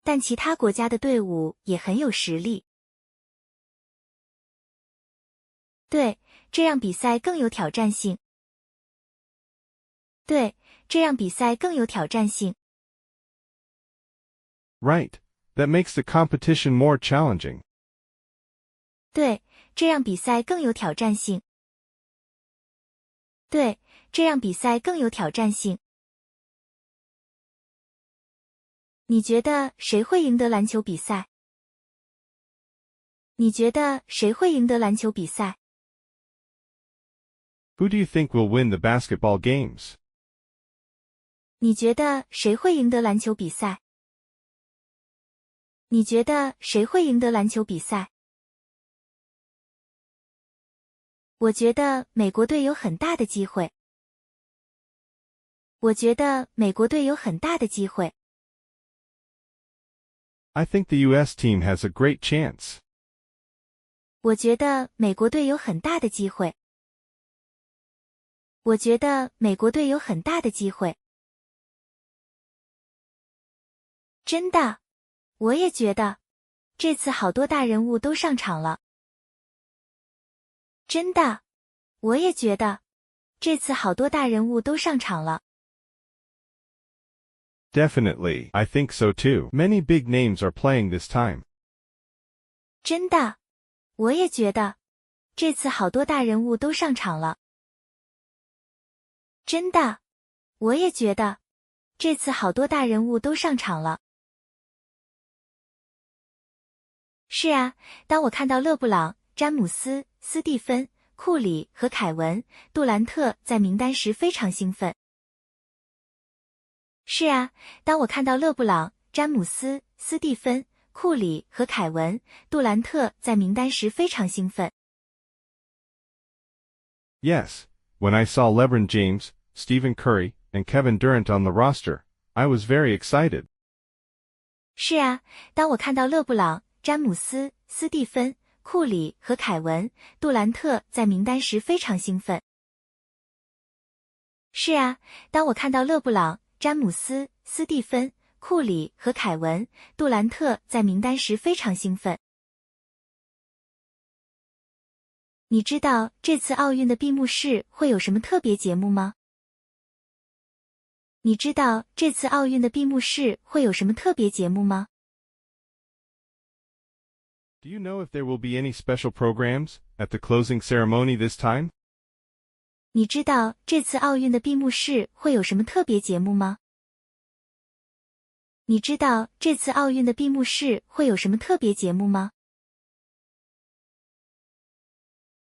但其他国家的队伍也很有实力。对，这样比赛更有挑战性。对，这样比赛更有挑战性。Right. That makes the competition more challenging. 对，这样比赛更有挑战性。对，这样比赛更有挑战性。你觉得谁会赢得篮球比赛？你觉得谁会赢得篮球比赛？ Who do you think will win the basketball games? 你觉得谁会赢得篮球比赛？你觉得谁会赢得篮球比赛？我觉得美国队有很大的机会。我觉得美国队有很大的机会。I think the U.S. team has a great chance. 我觉得美国队有很大的机会。我觉得美国队有很大的机会。真的，我也觉得，这次好多大人物都上场了。真的，我也觉得，这次好多大人物都上场了。Definitely, I think so too. Many big names are playing this time. 真的，我也觉得，这次好多大人物都上场了。真的，我也觉得，这次好多大人物都上场了。是啊，当我看到勒布朗、詹姆斯、斯蒂芬、库里和凯文·杜兰特在名单时非常兴奋。是啊，当我看到勒布朗、詹姆斯、斯蒂芬、库里和凯文·杜兰特在名单时非常兴奋。Yes, when I saw LeBron James, Stephen Curry, and Kevin Durant on the roster, I was very excited. 是啊，当我看到勒布朗、詹姆斯、斯蒂芬、库里和凯文·杜兰特在名单时非常兴奋。是啊，当我看到勒布朗、詹姆斯、斯蒂芬、库里和凯文·杜兰特在名单时非常兴奋。你知道这次奥运的闭幕式会有什么特别节目吗？你知道这次奥运的闭幕式会有什么特别节目吗？ Do you know if there will be any special programs at the closing ceremony this time? 你知道这次奥运的闭幕式会有什么特别节目吗？你知道这次奥运的闭幕式会有什么特别节目吗？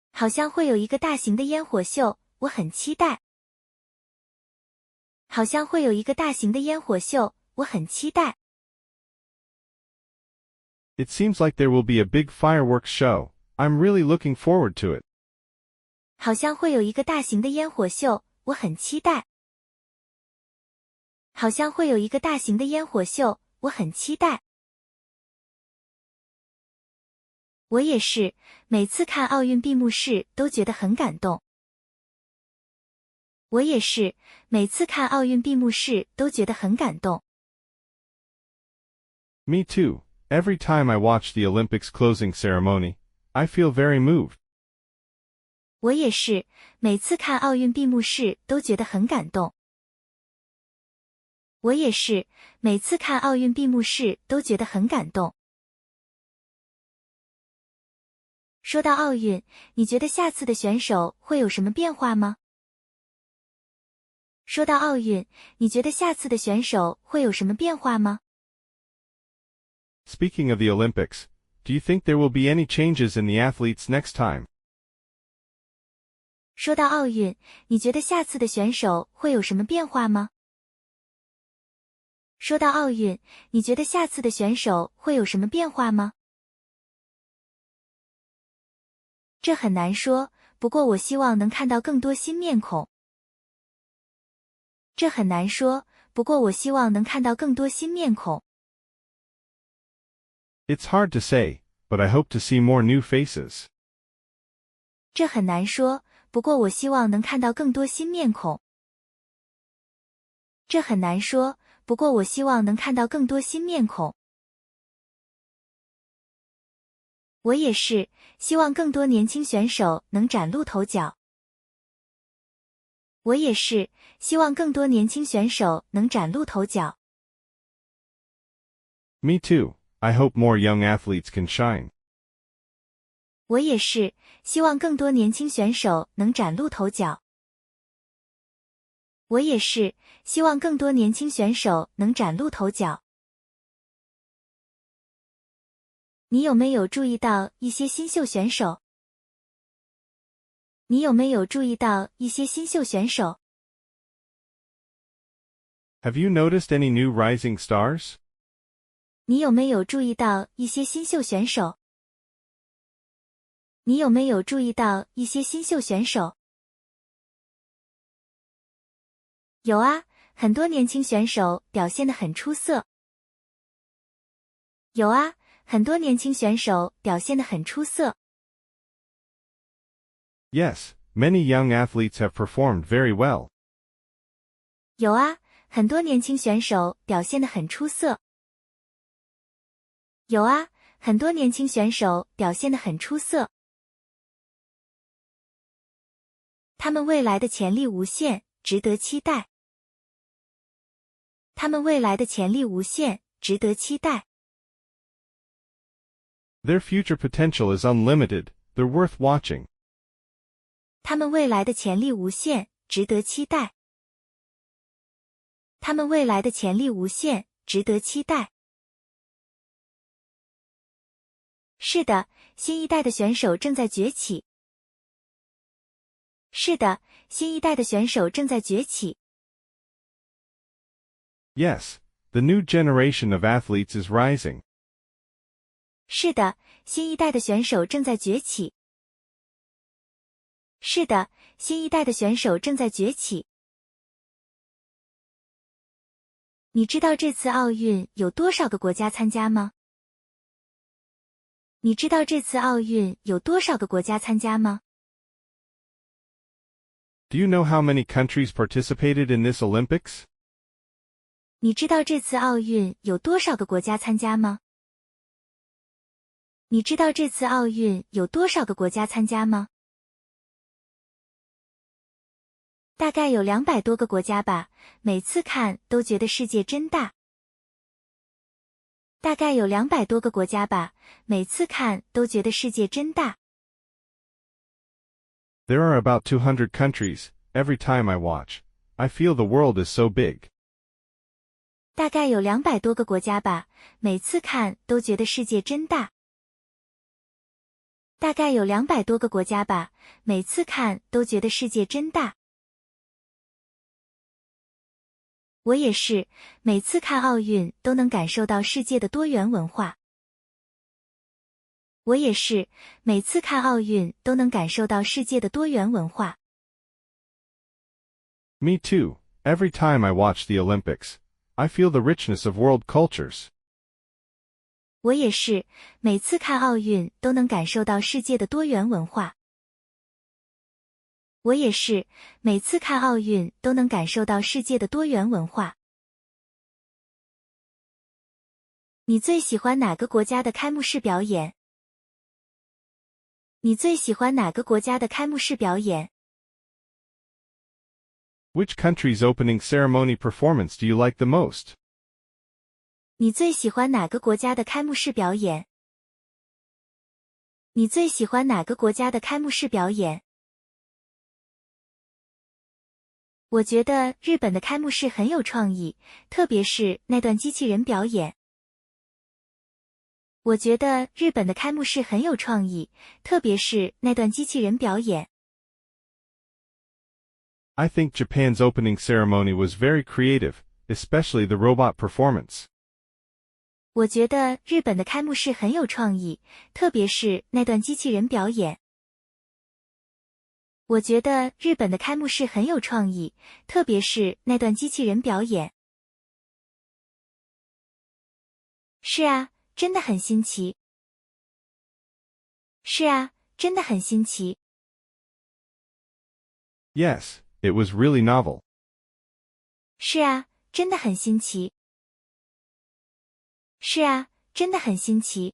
好像会有一个大型的烟火秀，我很期待。好像会有一个大型的烟火秀，我很期待。It seems like there will be a big fireworks show. I'm really looking forward to it. 好像会有一个大型的烟火秀，我很期待。好像会有一个大型的烟火秀，我很期待。我也是，每次看奥运闭幕式都觉得很感动。我也是，每次看奥运闭幕式都觉得很感动。Me too. Every time I watch the Olympics closing ceremony, I feel very moved. 我也是，每次看奥运闭幕式都觉得很感动。我也是，每次看奥运闭幕式都觉得很感动。说到奥运，你觉得下次的选手会有什么变化吗？说到奥运，你觉得下次的选手会有什么变化吗？ Speaking of the Olympics, do you think there will be any changes in the athletes next time? 说到奥运，你觉得下次的选手会有什么变化吗？说到奥运，你觉得下次的选手会有什么变化吗？这很难说，不过我希望能看到更多新面孔。这很难说，不过我希望能看到更多新面孔。It's hard to say, but I hope to see more new faces. 这很难说，不过我希望能看到更多新面孔。这很难说，不过我希望能看到更多新面孔。我也是，希望更多年轻选手能崭露头角。我也是，希望更多年轻选手能崭露头角。Me too. I hope more young athletes can shine. 我也是，希望更多年轻选手能崭露头角。我也是，希望更多年轻选手能崭露头角。你有没有注意到一些新秀选手？你有没有注意到一些新秀选手？ Have you noticed any new rising stars? 你有没有注意到一些新秀选手？你有没有注意到一些新秀选手？有啊，很多年轻选手表现得很出色。有啊，很多年轻选手表现得很出色。Yes, many young athletes have performed very well. 有啊，很多年轻选手表现得很出色。有啊，很多年轻选手表现得很出色。他们未来的潜力无限，值得期待。他们未来的潜力无限，值得期待。Their future potential is unlimited, they're worth watching. 他们未来的潜力无限，值得期待。他们未来的潜力无限，值得期待。是的，新一代的选手正在崛起。是的，新一代的选手正在崛起。Yes, the new generation of athletes is rising. 是的，新一代的选手正在崛起。是的，新一代的选手正在崛起。你知道这次奥运有多少个国家参加吗？你知道这次奥运有多少个国家参加吗？ Do you know how many countries participated in this Olympics? 你知道这次奥运有多少个国家参加吗？你知道这次奥运有多少个国家参加吗？大概有200多个国家吧，每次看都觉得世界真大。大概有200多个国家吧，每次看都觉得世界真大。There are about 200 countries. Every time I watch, I feel the world is so big. 大概有200多个国家吧，每次看都觉得世界真大。大概有200多个国家吧，每次看都觉得世界真大。我也是，每次看奥运都能感受到世界的多元文化。我也是，每次看奥运都能感受到世界的多元文化。Me too. Every time I watch the Olympics, I feel the richness of world cultures. 我也是，每次看奥运都能感受到世界的多元文化。我也是，每次看奥运都能感受到世界的多元文化。你最喜欢哪个国家的开幕式表演？你最喜欢哪个国家的开幕式表演？ Which country's opening ceremony performance do you like the most? 你最喜欢哪个国家的开幕式表演？你最喜欢哪个国家的开幕式表演？我觉得日本的开幕式很有创意，特别是那段机器人表演。我觉得日本的开幕式很有创意，特别是那段机器人表演。I think Japan's opening ceremony was very creative, especially the robot performance. 我觉得日本的开幕式很有创意，特别是那段机器人表演。我觉得日本的开幕式很有创意，特别是那段机器人表演。是啊，真的很新奇。是啊，真的很新奇。Yes, it was really novel. 是啊，真的很新奇。是啊，真的很新奇。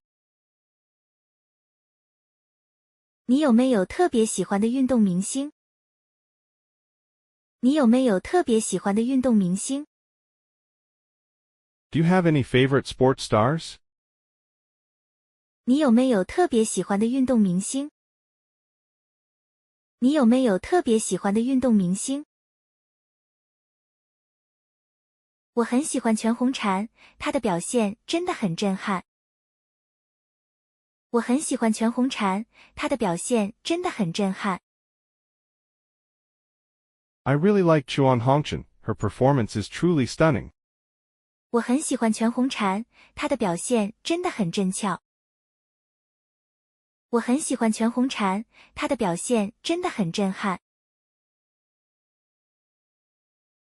你有没有特别喜欢的运动明星？你有没有特别喜欢的运动明星？ Do you have any favorite sports stars? 你有没有特别喜欢的运动明星？你有没有特别喜欢的运动明星？我很喜欢全红婵，她的表现真的很震撼。我很喜欢全红婵，她的表现真的很震撼。I really like Chuan Hongchen, her performance is truly stunning. 我很喜欢全红婵，她的表现真的很震俏。我很喜欢全红婵，她的表现真的很震撼。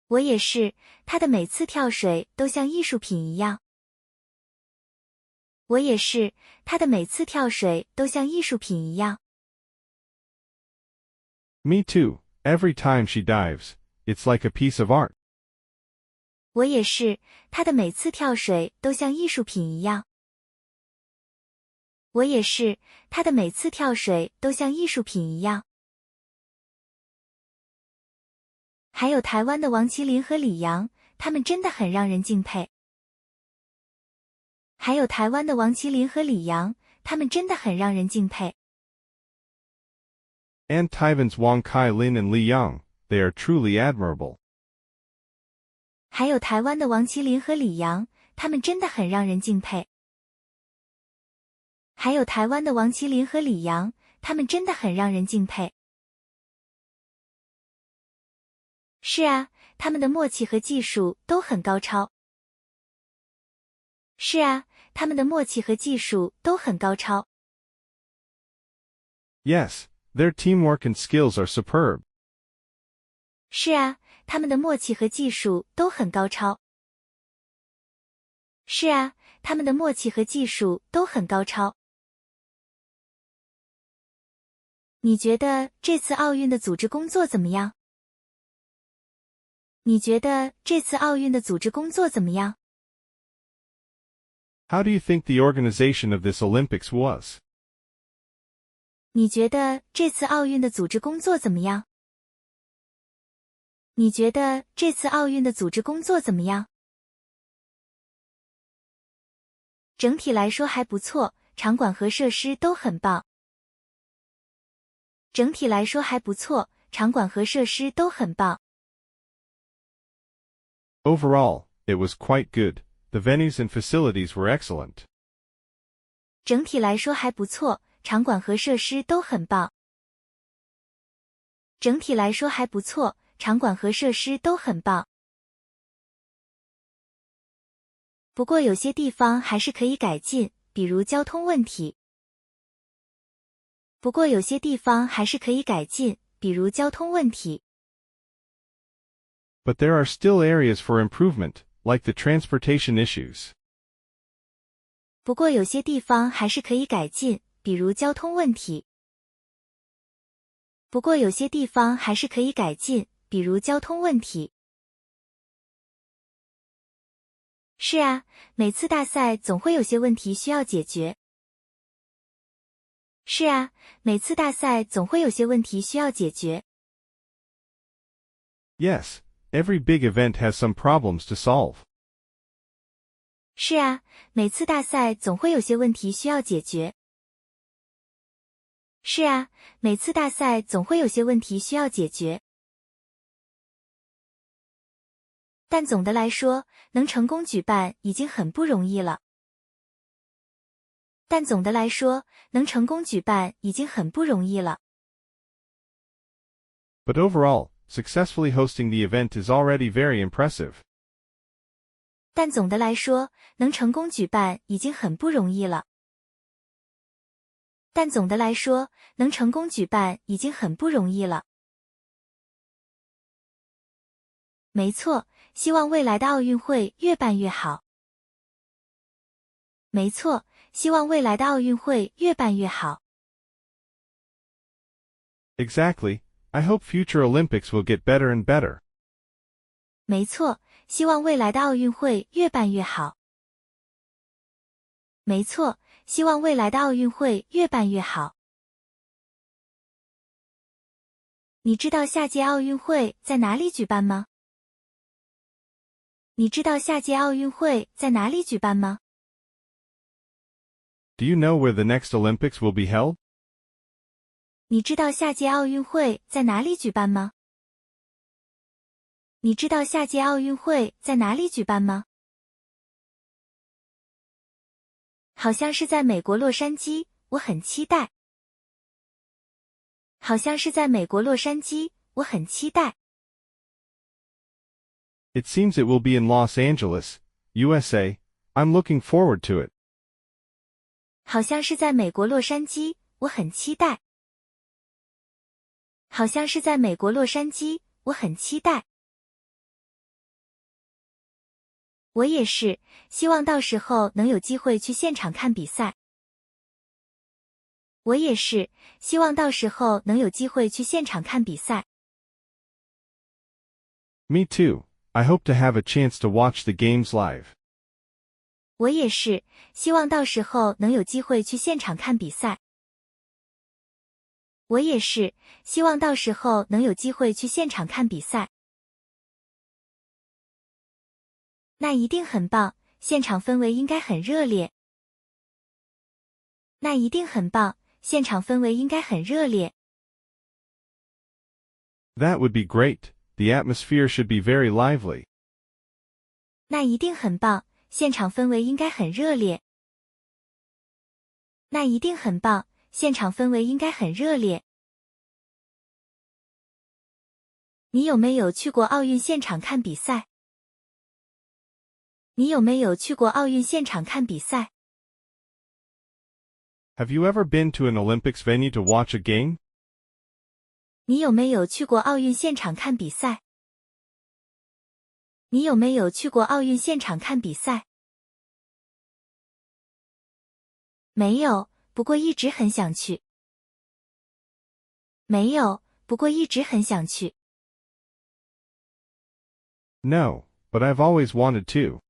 我也是，她的每次跳水都像艺术品一样。我也是，她的每次跳水都像艺术品一样。Me too, every time she dives, it's like a piece of art. 我也是，她的每次跳水都像艺术品一样。我也是，她的每次跳水都像艺术品一样。还有台湾的王麒麟和李阳，他们真的很让人敬佩。还有台湾的王麒麟和李阳，他们真的很让人敬佩。And Taiwan's Wang Kai-lin and Li Yang, they are truly admirable. 还有台湾的王麒麟和李阳，他们真的很让人敬佩。还有台湾的王麒麟和李阳，他们真的很让人敬佩。是啊，他们的默契和技术都很高超。是啊，他们的默契和技术都很高超。Yes, their teamwork and skills are superb. 是啊，他们的默契和技术都很高超。是啊，他们的默契和技术都很高超。你觉得这次奥运的组织工作怎么样？你觉得这次奥运的组织工作怎么样？ How do you think the organization of this Olympics was? 你觉得这次奥运的组织工作怎么样？你觉得这次奥运的组织工作怎么样？整体来说还不错，场馆和设施都很棒。整体来说还不错，场馆和设施都很棒。Overall, it was quite good. The venues and facilities were excellent. 整体来说还不错，场馆和设施都很棒。整体来说还不错，场馆和设施都很棒。不过有些地方还是可以改进，比如交通问题。不过有些地方还是可以改进，比如交通问题。But there are still areas for improvement, like the transportation issues. 不过有些地方还是可以改进，比如交通问题。不过有些地方还是可以改进，比如交通问题。是啊，每次大赛总会有些问题需要解决。是啊，每次大赛总会有些问题需要解决。Yes, every big event has some problems to solve. 是啊，每次大赛总会有些问题需要解决。是啊，每次大赛总会有些问题需要解决。但总的来说，能成功举办已经很不容易了。但总的来说，能成功举办已经很不容易了。But overall, successfully hosting the event is already very impressive. 但总的来说，能成功举办已经很不容易了。但总的来说，能成功举办已经很不容易了。没错，希望未来的奥运会越办越好。没错，希望未来的奥运会越办越好。Exactly. I hope future Olympics will get better and better. 没错，希望未来的奥运会越办越好。没错，希望未来的奥运会越办越好。你知道下届奥运会在哪里举办吗？你知道下届奥运会在哪里举办吗？ Do you know where the next Olympics will be held? 你知道下届奥运会在哪里举办吗？你知道下届奥运会在哪里举办吗？好像是在美国洛杉矶，我很期待。好像是在美国洛杉矶，我很期待。It seems it will be in Los Angeles, USA. I'm looking forward to it. 好像是在美国洛杉矶，我很期待。好像是在美国洛杉矶，我很期待。我也是，希望到时候能有机会去现场看比赛。我也是，希望到时候能有机会去现场看比赛。Me too. I hope to have a chance to watch the games live. 我也是，希望到时候能有机会去现场看比赛。我也是，希望到时候能有机会去现场看比赛。那一定很棒，现场氛围应该很热烈。那一定很棒，现场氛围应该很热烈。That would be great. The atmosphere should be very lively. 那一定很棒，现场氛围应该很热烈。那一定很棒，现场氛围应该很热烈。你有没有去过奥运现场看比赛？你有没有去过奥运现场看比赛？ Have you ever been to an Olympics venue to watch a game? 你有没有去过奥运现场看比赛？你有没有去过奥运现场看比赛？没有，不过一直很想去。没有，不过一直很想去。No, but I've always wanted to.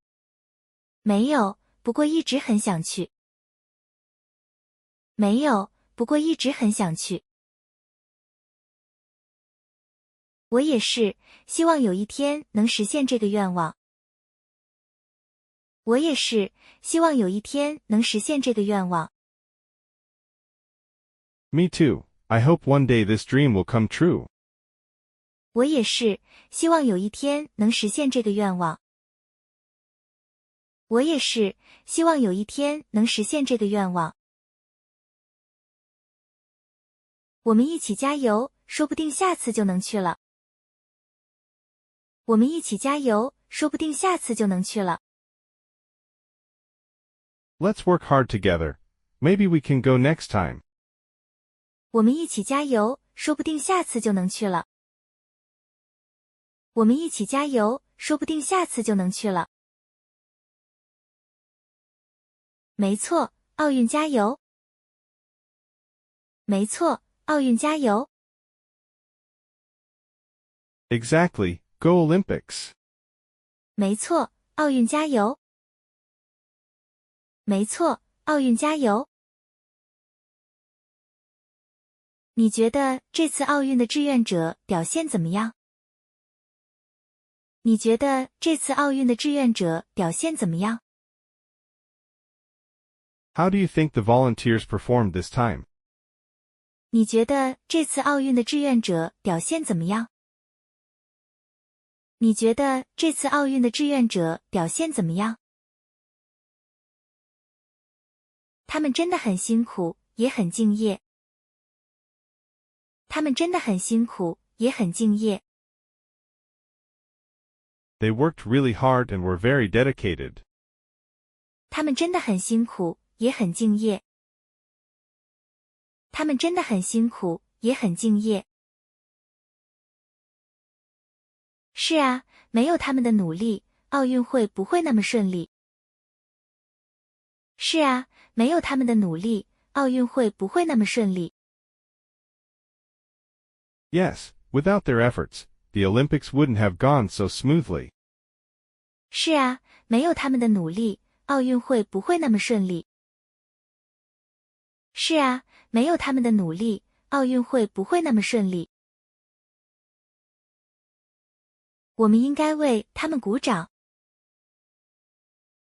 没有，不过一直很想去。没有，不过一直很想去。我也是，希望有一天能实现这个愿望。我也是，希望有一天能实现这个愿望。Me too. I hope one day this dream will come true. 我也是，希望有一天能实现这个愿望。我也是，希望有一天能实现这个愿望。我们一起加油，说不定下次就能去了。我们一起加油，说不定下次就能去了。Let's work hard together. Maybe we can go next time. 我们一起加油，说不定下次就能去了。我们一起加油，说不定下次就能去了。没错，奥运加油！没错，奥运加油！ Exactly. Go Olympics. 没错，奥运加油！没错，奥运加油！你觉得这次奥运的志愿者表现怎么样？你觉得这次奥运的志愿者表现怎么样？ How do you think the volunteers performed this time? 你觉得这次奥运的志愿者表现怎么样？你觉得这次奥运的志愿者表现怎么样？他们真的很辛苦，也很敬业。他们真的很辛苦，也很敬业。They worked really hard and were very dedicated. 他们真的很辛苦，也很敬业。他们真的很辛苦，也很敬业。是啊，没有他们的努力，奥运会不会那么顺利。是啊，没有他们的努力，奥运会不会那么顺利。Yes, without their efforts, the Olympics wouldn't have gone so smoothly. 是啊，没有他们的努力，奥运会不会那么顺利。是啊，没有他们的努力，奥运会不会那么顺利。我们应该为他们鼓掌。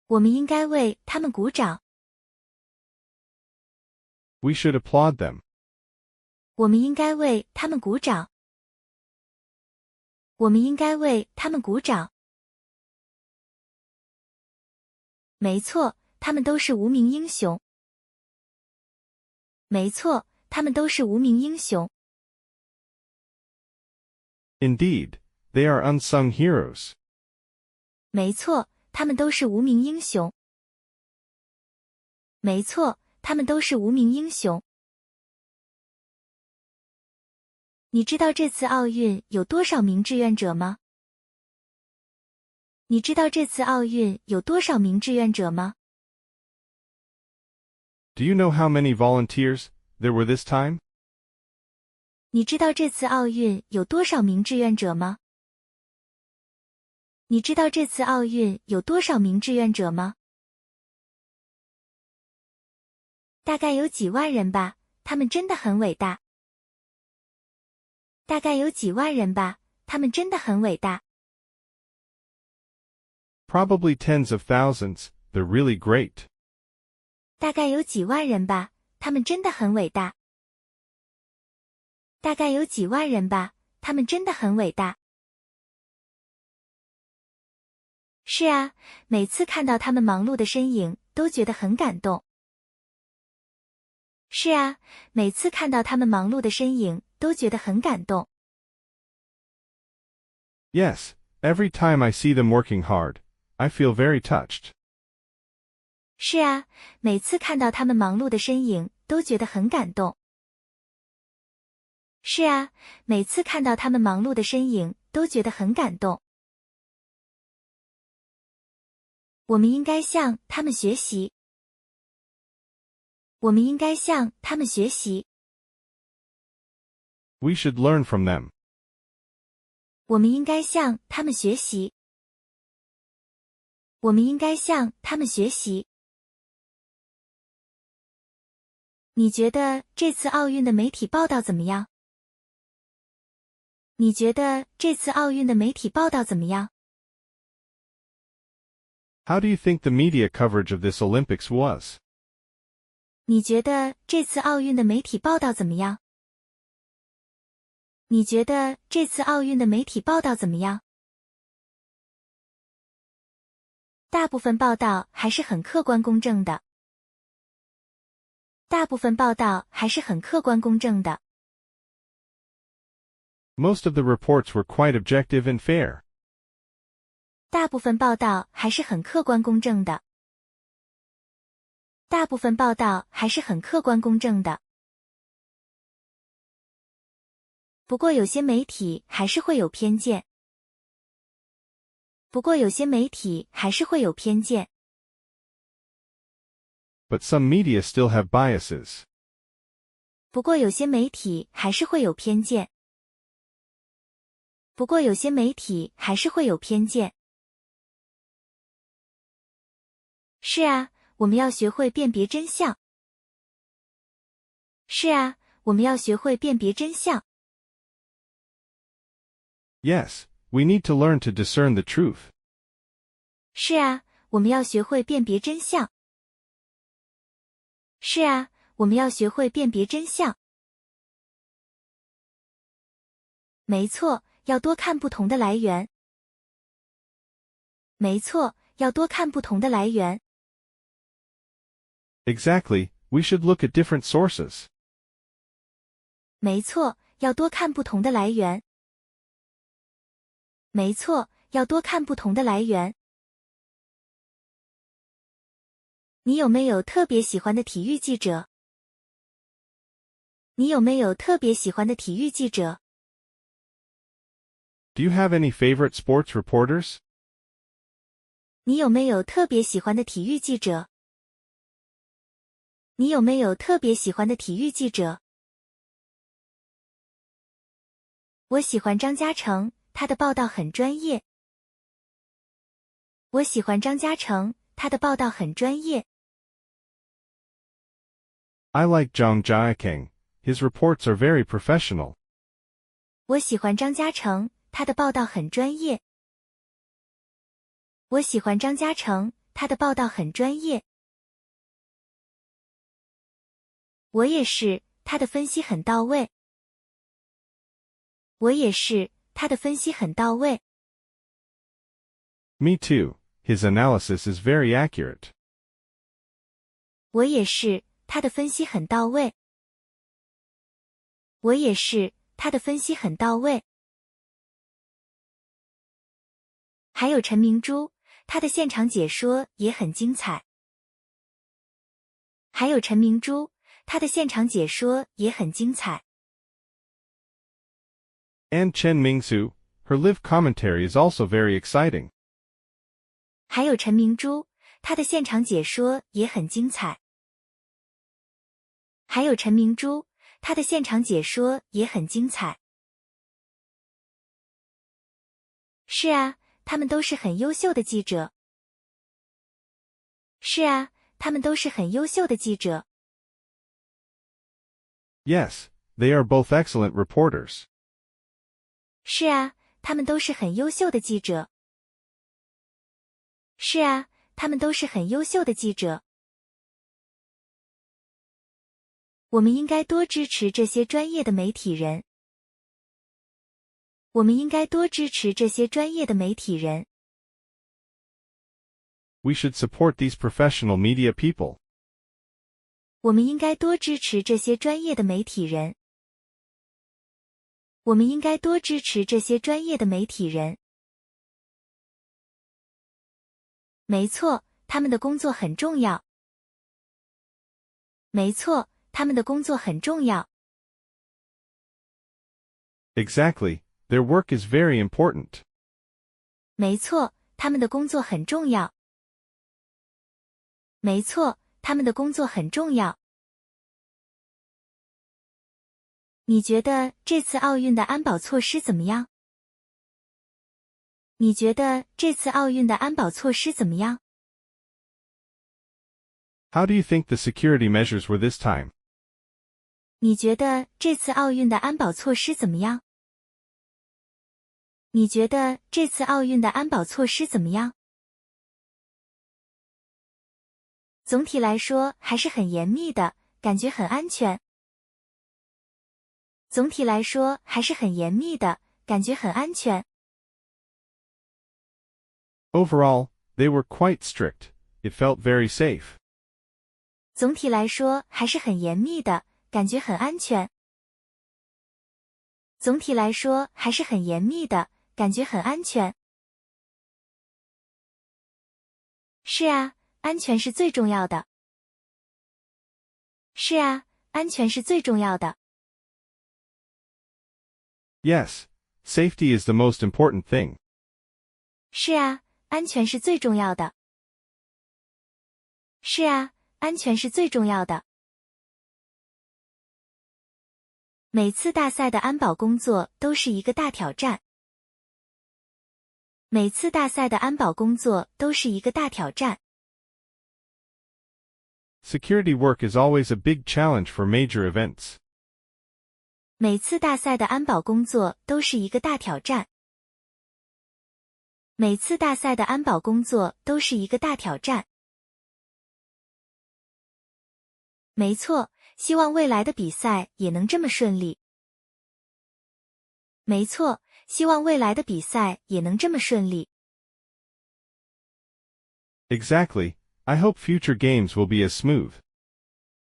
我们应该为他们鼓掌。We should applaud them. 我们应该为他们鼓掌。我们应该为他们鼓掌。没错，他们都是无名英雄。没错，他们都是无名英雄。Indeed, they are unsung heroes. 没错，他们都是无名英雄。没错，他们都是无名英雄。你知道这次奥运有多少名志愿者吗？你知道这次奥运有多少名志愿者吗？ Do you know how many volunteers there were this time? 你知道这次奥运有多少名志愿者吗？你知道这次奥运有多少名志愿者吗？大概有几万人吧，他们真的很伟大。大概有几万人吧，他们真的很伟大。Probably tens of thousands, they're really great. 大概有几万人吧，他们真的很伟大。大概有几万人吧，他们真的很伟大。是啊，每次看到他们忙碌的身影，都觉得很感动。是啊，每次看到他们忙碌的身影，都觉得很感动。Yes, every time I see them working hard, I feel very touched. 是啊，每次看到他们忙碌的身影，都觉得很感动。是啊，每次看到他们忙碌的身影，都觉得很感动。我们应该向他们学习。我们应该向他们学习。We should learn from them. 我们应该向他们学习。我们应该向他们学习。你觉得这次奥运的媒体报道怎么样？你觉得这次奥运的媒体报道怎么样？ How do you think the media coverage of this Olympics was? 你觉得这次奥运的媒体报道怎么样？你觉得这次奥运的媒体报道怎么样？大部分报道还是很客观公正的。大部分报道还是很客观公正的。Most of the reports were quite objective and fair. 大部分报道还是很客观公正的。大部分报道还是很客观公正的。不过有些媒体还是会有偏见。不过有些媒体还是会有偏见。But some media still have biases. 不过有些媒体还是会有偏见。不过有些媒体还是会有偏见。是啊，我们要学会辨别真相。是啊，我们要学会辨别真相。Yes, we need to learn to discern the truth. 是啊，我们要学会辨别真相。是啊，我们要学会辨别真相。没错，要多看不同的来源。没错，要多看不同的来源。Exactly, we should look at different sources. 没错，要多看不同的来源。没错，要多看不同的来源。你有没有特别喜欢的体育记者？你有没有特别喜欢的体育记者？ Do you have any favorite sports reporters? 你有没有特别喜欢的体育记者？你有没有特别喜欢的体育记者？我喜欢张嘉诚，他的报道很专业。我喜欢张嘉诚，他的报道很专业。I like Zhang Jiakeng. His reports are very professional. 我喜欢张嘉诚，他的报道很专业。我喜欢张嘉诚，他的报道很专业。我也是，他的分析很到位。我也是，他的分析很到位。Me too. His analysis is very accurate. 我也是，他的分析很到位。我也是，他的分析很到位。还有陈明珠，他的现场解说也很精彩。还有陈明珠，他的现场解说也很精彩。And Chen Mingsu, her live commentary is also very exciting. 还有陈明珠，他的现场解说也很精彩。还有陈明珠，他的现场解说也很精彩。是啊，他们都是很优秀的记者。是啊，他们都是很优秀的记者。Yes, they are both excellent reporters. 是啊，他们都是很优秀的记者。是啊，他们都是很优秀的记者。我们应该多支持这些专业的媒体人。我们应该多支持这些专业的媒体人。We should support these professional media people. 我们应该多支持这些专业的媒体人。我们应该多支持这些专业的媒体人。没错，他们的工作很重要。没错，他们的工作很重要。Exactly, their work is very important. 没错，他们的工作很重要。没错，他们的工作很重要。你觉得这次奥运的安保措施怎么样？你觉得这次奥运的安保措施怎么样？ How do you think the security measures were this time? 你觉得这次奥运的安保措施怎么样？你觉得这次奥运的安保措施怎么样？总体来说还是很严密的，感觉很安全。总体来说还是很严密的，感觉很安全。Overall, they were quite strict. It felt very safe. 总体来说还是很严密的，感觉很安全。总体来说还是很严密的，感觉很安全。是啊，安全是最重要的。是啊，安全是最重要的。Yes, safety is the most important thing. 是啊，安全是最重要的。是啊，安全是最重要的。每次大赛的安保工作都是一个大挑战。每次大赛的安保工作都是一个大挑战。Security work is always a big challenge for major events. 每次大赛的安保工作都是一个大挑战。每次大赛的安保工作都是一个大挑战。没错，希望未来的比赛也能这么顺利。没错，希望未来的比赛也能这么顺利。Exactly, I hope future games will be as smooth.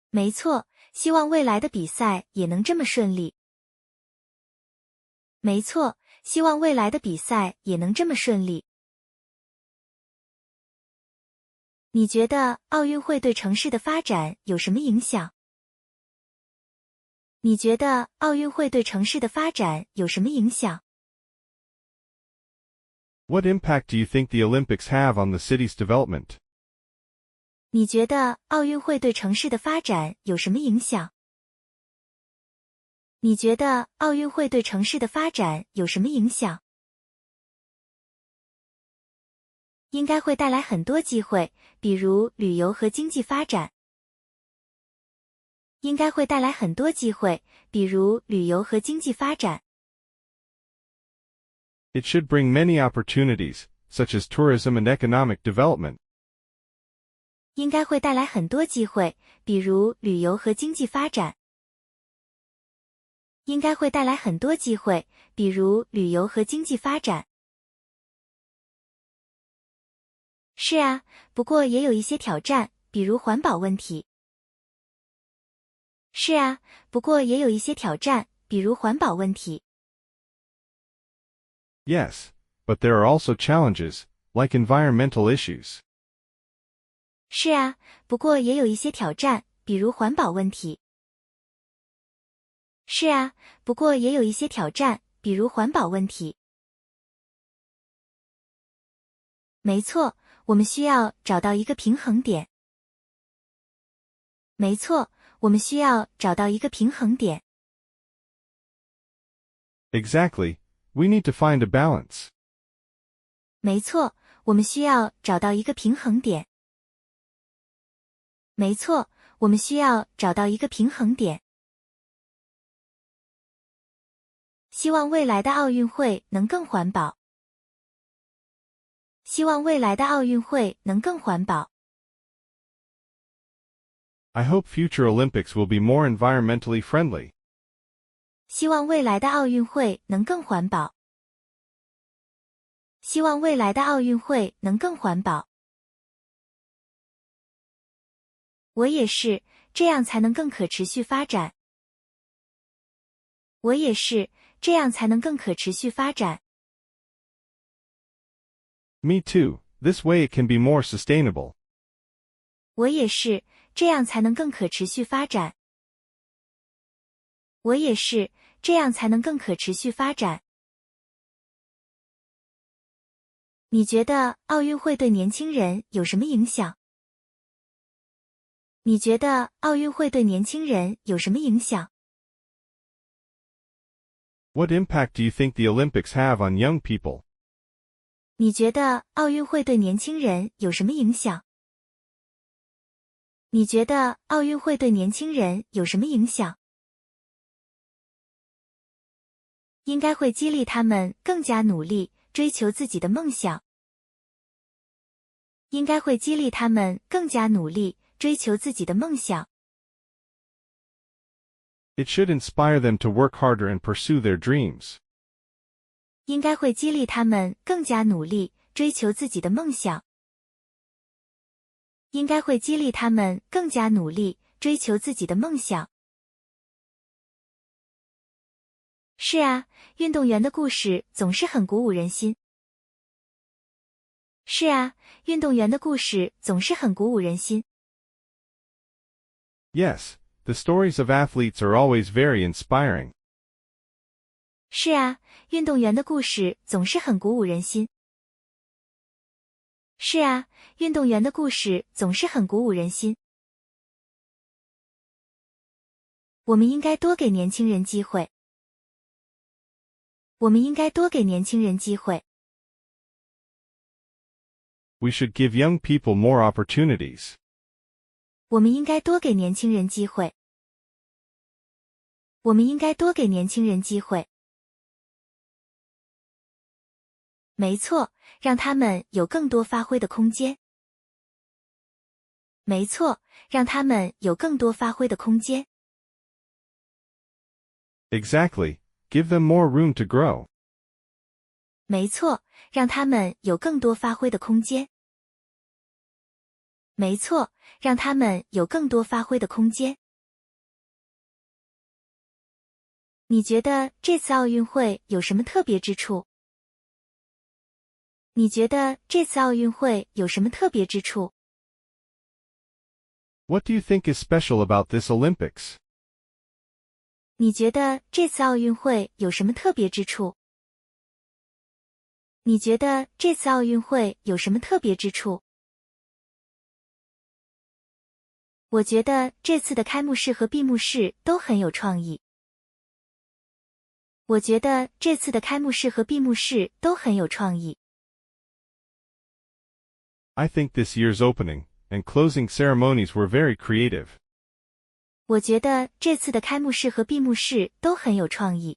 没错，希望未来的比赛也能这么顺利。没错，希望未来的比赛也能这么顺利。你觉得奥运会对城市的发展有什么影响？你觉得奥运会对城市的发展有什么影响？ What impact do you think the Olympics have on the city's development? 你觉得奥运会对城市的发展有什么影响？你觉得奥运会对城市的发展有什么影响？应该会带来很多机会，比如旅游和经济发展。应该会带来很多机会，比如旅游和经济发展。It should bring many opportunities, such as tourism and economic development. 应该会带来很多机会，比如旅游和经济发展。应该会带来很多机会，比如旅游和经济发展。是啊，不过也有一些挑战，比如环保问题。是啊，不过也有一些挑战，比如环保问题。Yes, but there are also challenges, like environmental issues. 是啊，不过也有一些挑战，比如环保问题。是啊，不过也有一些挑战，比如环保问题。没错，我们需要找到一个平衡点。没错，我们需要找到一个平衡点。Exactly, we need to find a balance. 没错，我们需要找到一个平衡点。没错，我们需要找到一个平衡点。希望未来的奥运会能更环保。希望未来的奥运会能更环保。I hope future Olympics will be more environmentally friendly. 希望未来的奥运会能更环保。希望未来的奥运会能更环保。我也是，这样才能更可持续发展。我也是，这样才能更可持续发展。Me too, this way it can be more sustainable. 我也是，这样才能更可持续发展。我也是，这样才能更可持续发展。你觉得奥运会对年轻人有什么影响？你觉得奥运会对年轻人有什么影响？ What impact do you think the Olympics have on young people? 你觉得奥运会对年轻人有什么影响？你觉得奥运会对年轻人有什么影响？应该会激励他们更加努力，追求自己的梦想。应该会激励他们更加努力，追求自己的梦想。It should inspire them to work harder and pursue their dreams. 应该会激励他们更加努力，追求自己的梦想。应该会激励他们更加努力，追求自己的梦想。是啊，运动员的故事总是很鼓舞人心。是啊，运动员的故事总是很鼓舞人心。Yes, the stories of athletes are always very inspiring. 是啊，运动员的故事总是很鼓舞人心。是啊，运动员的故事总是很鼓舞人心。我们应该多给年轻人机会。我们应该多给年轻人机会。We should give young people more opportunities. 我们应该多给年轻人机会。我们应该多给年轻人机会。没错，让他们有更多发挥的空间。没错，让他们有更多发挥的空间。Exactly, give them more room to grow. 没错，让他们有更多发挥的空间。没错，让他们有更多发挥的空间。你觉得这次奥运会有什么特别之处？你觉得这次奥运会有什么特别之处？ What do you think is special about this Olympics? 你觉得这次奥运会有什么特别之处？你觉得这次奥运会有什么特别之处？我觉得这次的开幕式和闭幕式都很有创意。我觉得这次的开幕式和闭幕式都很有创意。I think this year's opening and closing ceremonies were very creative. 我觉得这次的开幕式和闭幕式都很有创意。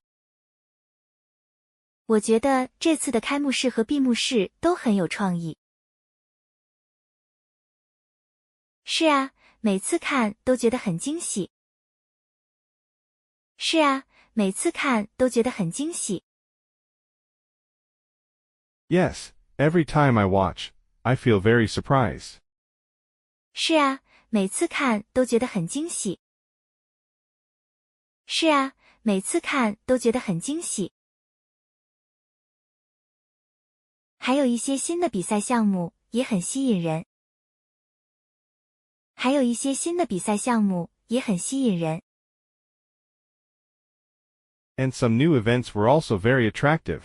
我觉得这次的开幕式和闭幕式都很有创意。是啊，每次看都觉得很惊喜。是啊，每次看都觉得很惊喜。Yes, every time I watch, I feel very surprised. 是啊，每次看都觉得很惊喜。是啊，每次看都觉得很惊喜。还有一些新的比赛项目也很吸引人。还有一些新的比赛项目也很吸引人。And some new events were also very attractive.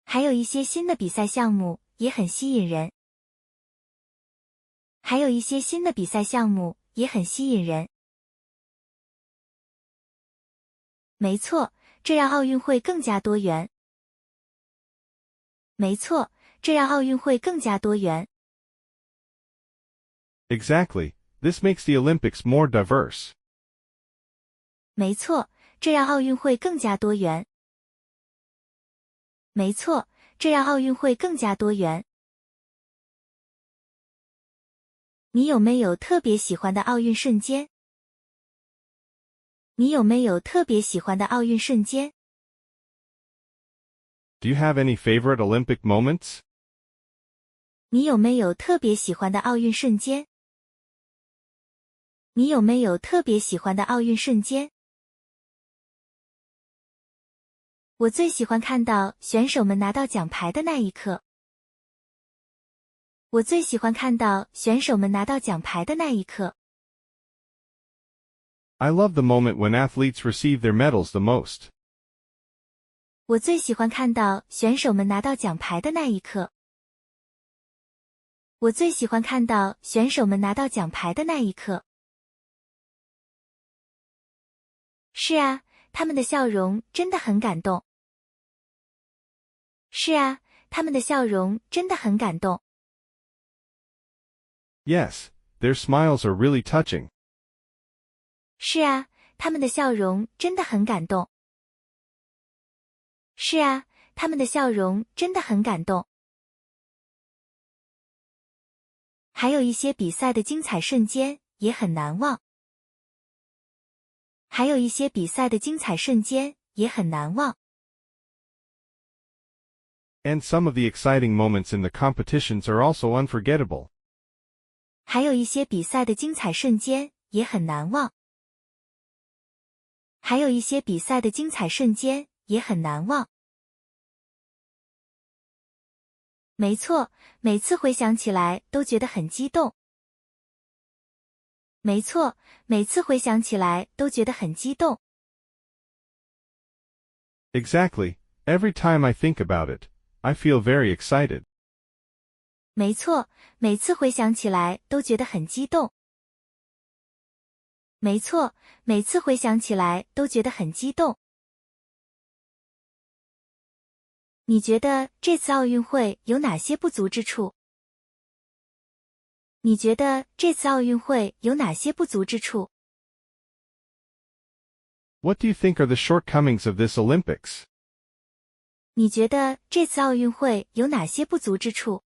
还有一些新的比赛项目也很吸引人。还有一些新的比赛项目也很吸引人。没错，这让奥运会更加多元。没错，这让奥运会更加多元。Exactly, this makes the Olympics more diverse. 没错，这让奥运会更加多元。没错，这让奥运会更加多元。你有没有特别喜欢的奥运瞬间？你有没有特别喜欢的奥运瞬间？ Do you have any favorite Olympic moments? 你有没有特别喜欢的奥运瞬间？你有没有特别喜欢的奥运瞬间？我最喜欢看到选手们拿到奖牌的那一刻。我最喜欢看到选手们拿到奖牌的那一刻。I love the moment when athletes receive their medals the most. 我最喜欢看到选手们拿到奖牌的那一刻。我最喜欢看到选手们拿到奖牌的那一刻。是啊，他们的笑容真的很感动。是啊，他们的笑容真的很感动。Yes, their smiles are really touching. 是啊，他们的笑容真的很感动。是啊，他们的笑容真的很感动。还有一些比赛的精彩瞬间也很难忘。还有一些比赛的精彩瞬间也很难忘。And some of the exciting moments in the competitions are also unforgettable. 还有一些比赛的精彩瞬间也很难忘。还有一些比赛的精彩瞬间也很难忘。没错，每次回想起来都觉得很激动。没错，每次回想起来都觉得很激动。Exactly, every time I think about it, I feel very excited. 没错，每次回想起来都觉得很激动。没错，每次回想起来都觉得很激动。你觉得这次奥运会有哪些不足之处？你觉得这次奥运会有哪些不足之处？ What do you think are the shortcomings of this Olympics? 你觉得这次奥运会有哪些不足之处？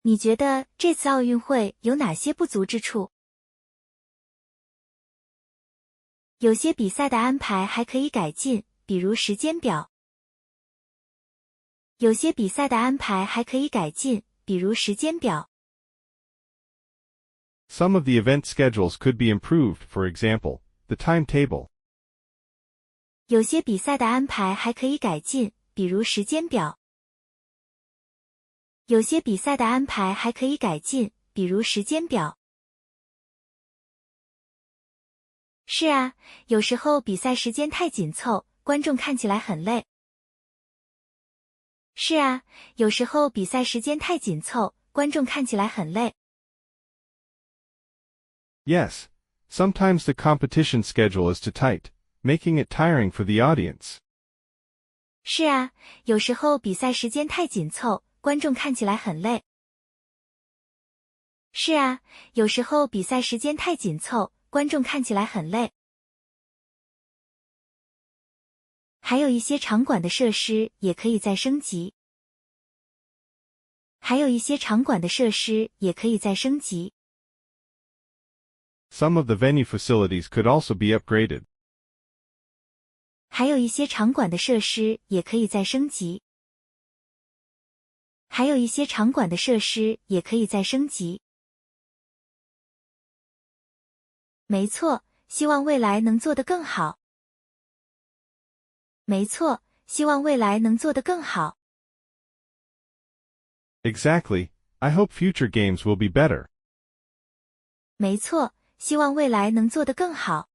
你觉得这次奥运会有哪些不足之处？有些比赛的安排还可以改进，比如时间表。有些比赛的安排还可以改进，比如时间表。Some of the event schedules could be improved, for example, the timetable. 有些比赛的安排还可以改进，比如时间表。有些比赛的安排还可以改进，比如时间表。是啊，有时候比赛时间太紧凑，观众看起来很累。是啊，有时候比赛时间太紧凑，观众看起来很累。Yes, sometimes the competition schedule is too tight, making it tiring for the audience. 是啊，有时候比赛时间太紧凑，观众看起来很累。是啊，有时候比赛时间太紧凑，观众看起来很累。还有一些场馆的设施也可以再升级。还有一些场馆的设施也可以再升级。Some of the venue facilities could also be upgraded. 还有一些场馆的设施也可以再升级。还有一些场馆的设施也可以再升级。没错，希望未来能做得更好。没错，希望未来能做得更好。Exactly. I hope future games will be better. 没错，希望未来能做得更好。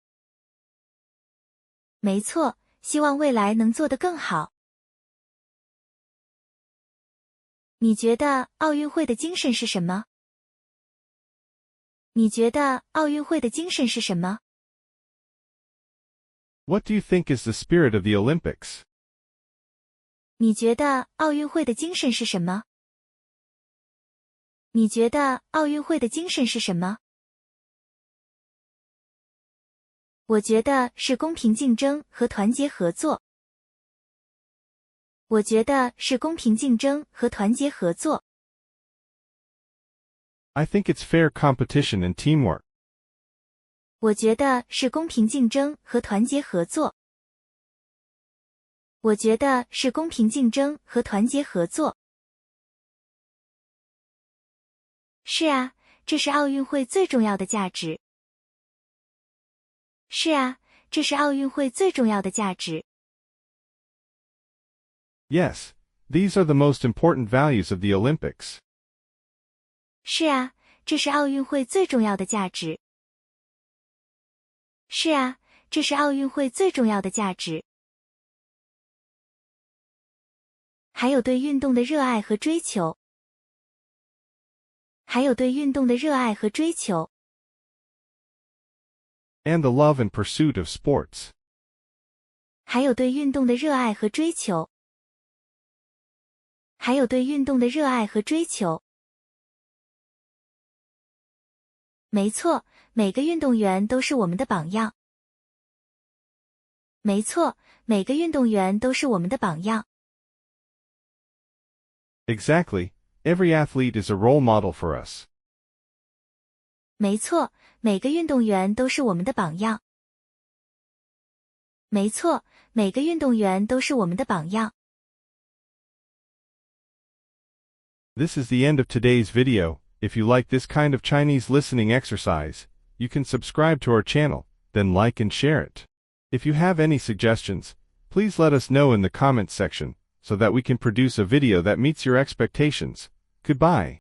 没错，希望未来能做得更好。你觉得奥运会的精神是什么？你觉得奥运会的精神是什么？ What do you think is the spirit of the Olympics? 你觉得奥运会的精神是什么？你觉得奥运会的精神是什么？我觉得是公平竞争和团结合作。我觉得是公平竞争和团结合作。I think it's fair competition and teamwork. 我觉得是公平竞争和团结合作。我觉得是公平竞争和团结合作。是啊，这是奥运会最重要的价值。是啊，这是奥运会最重要的价值。Yes, these are the most important values of the Olympics. 是啊，这是奥运会最重要的价值。是啊，这是奥运会最重要的价值。还有对运动的热爱和追求。还有对运动的热爱和追求。And the love and pursuit of sports. 还有对运动的热爱和追求。还有对运动的热爱和追求。没错，每个运动员都是我们的榜样。没错，每个运动员都是我们的榜样。Exactly, every athlete is a role model for us. 没错，每个运动员都是我们的榜样。没错，每个运动员都是我们的榜样。This is the end of today's video. If you like this kind of Chinese listening exercise, you can subscribe to our channel, then like and share it. If you have any suggestions, please let us know in the comments section, so that we can produce a video that meets your expectations. Goodbye.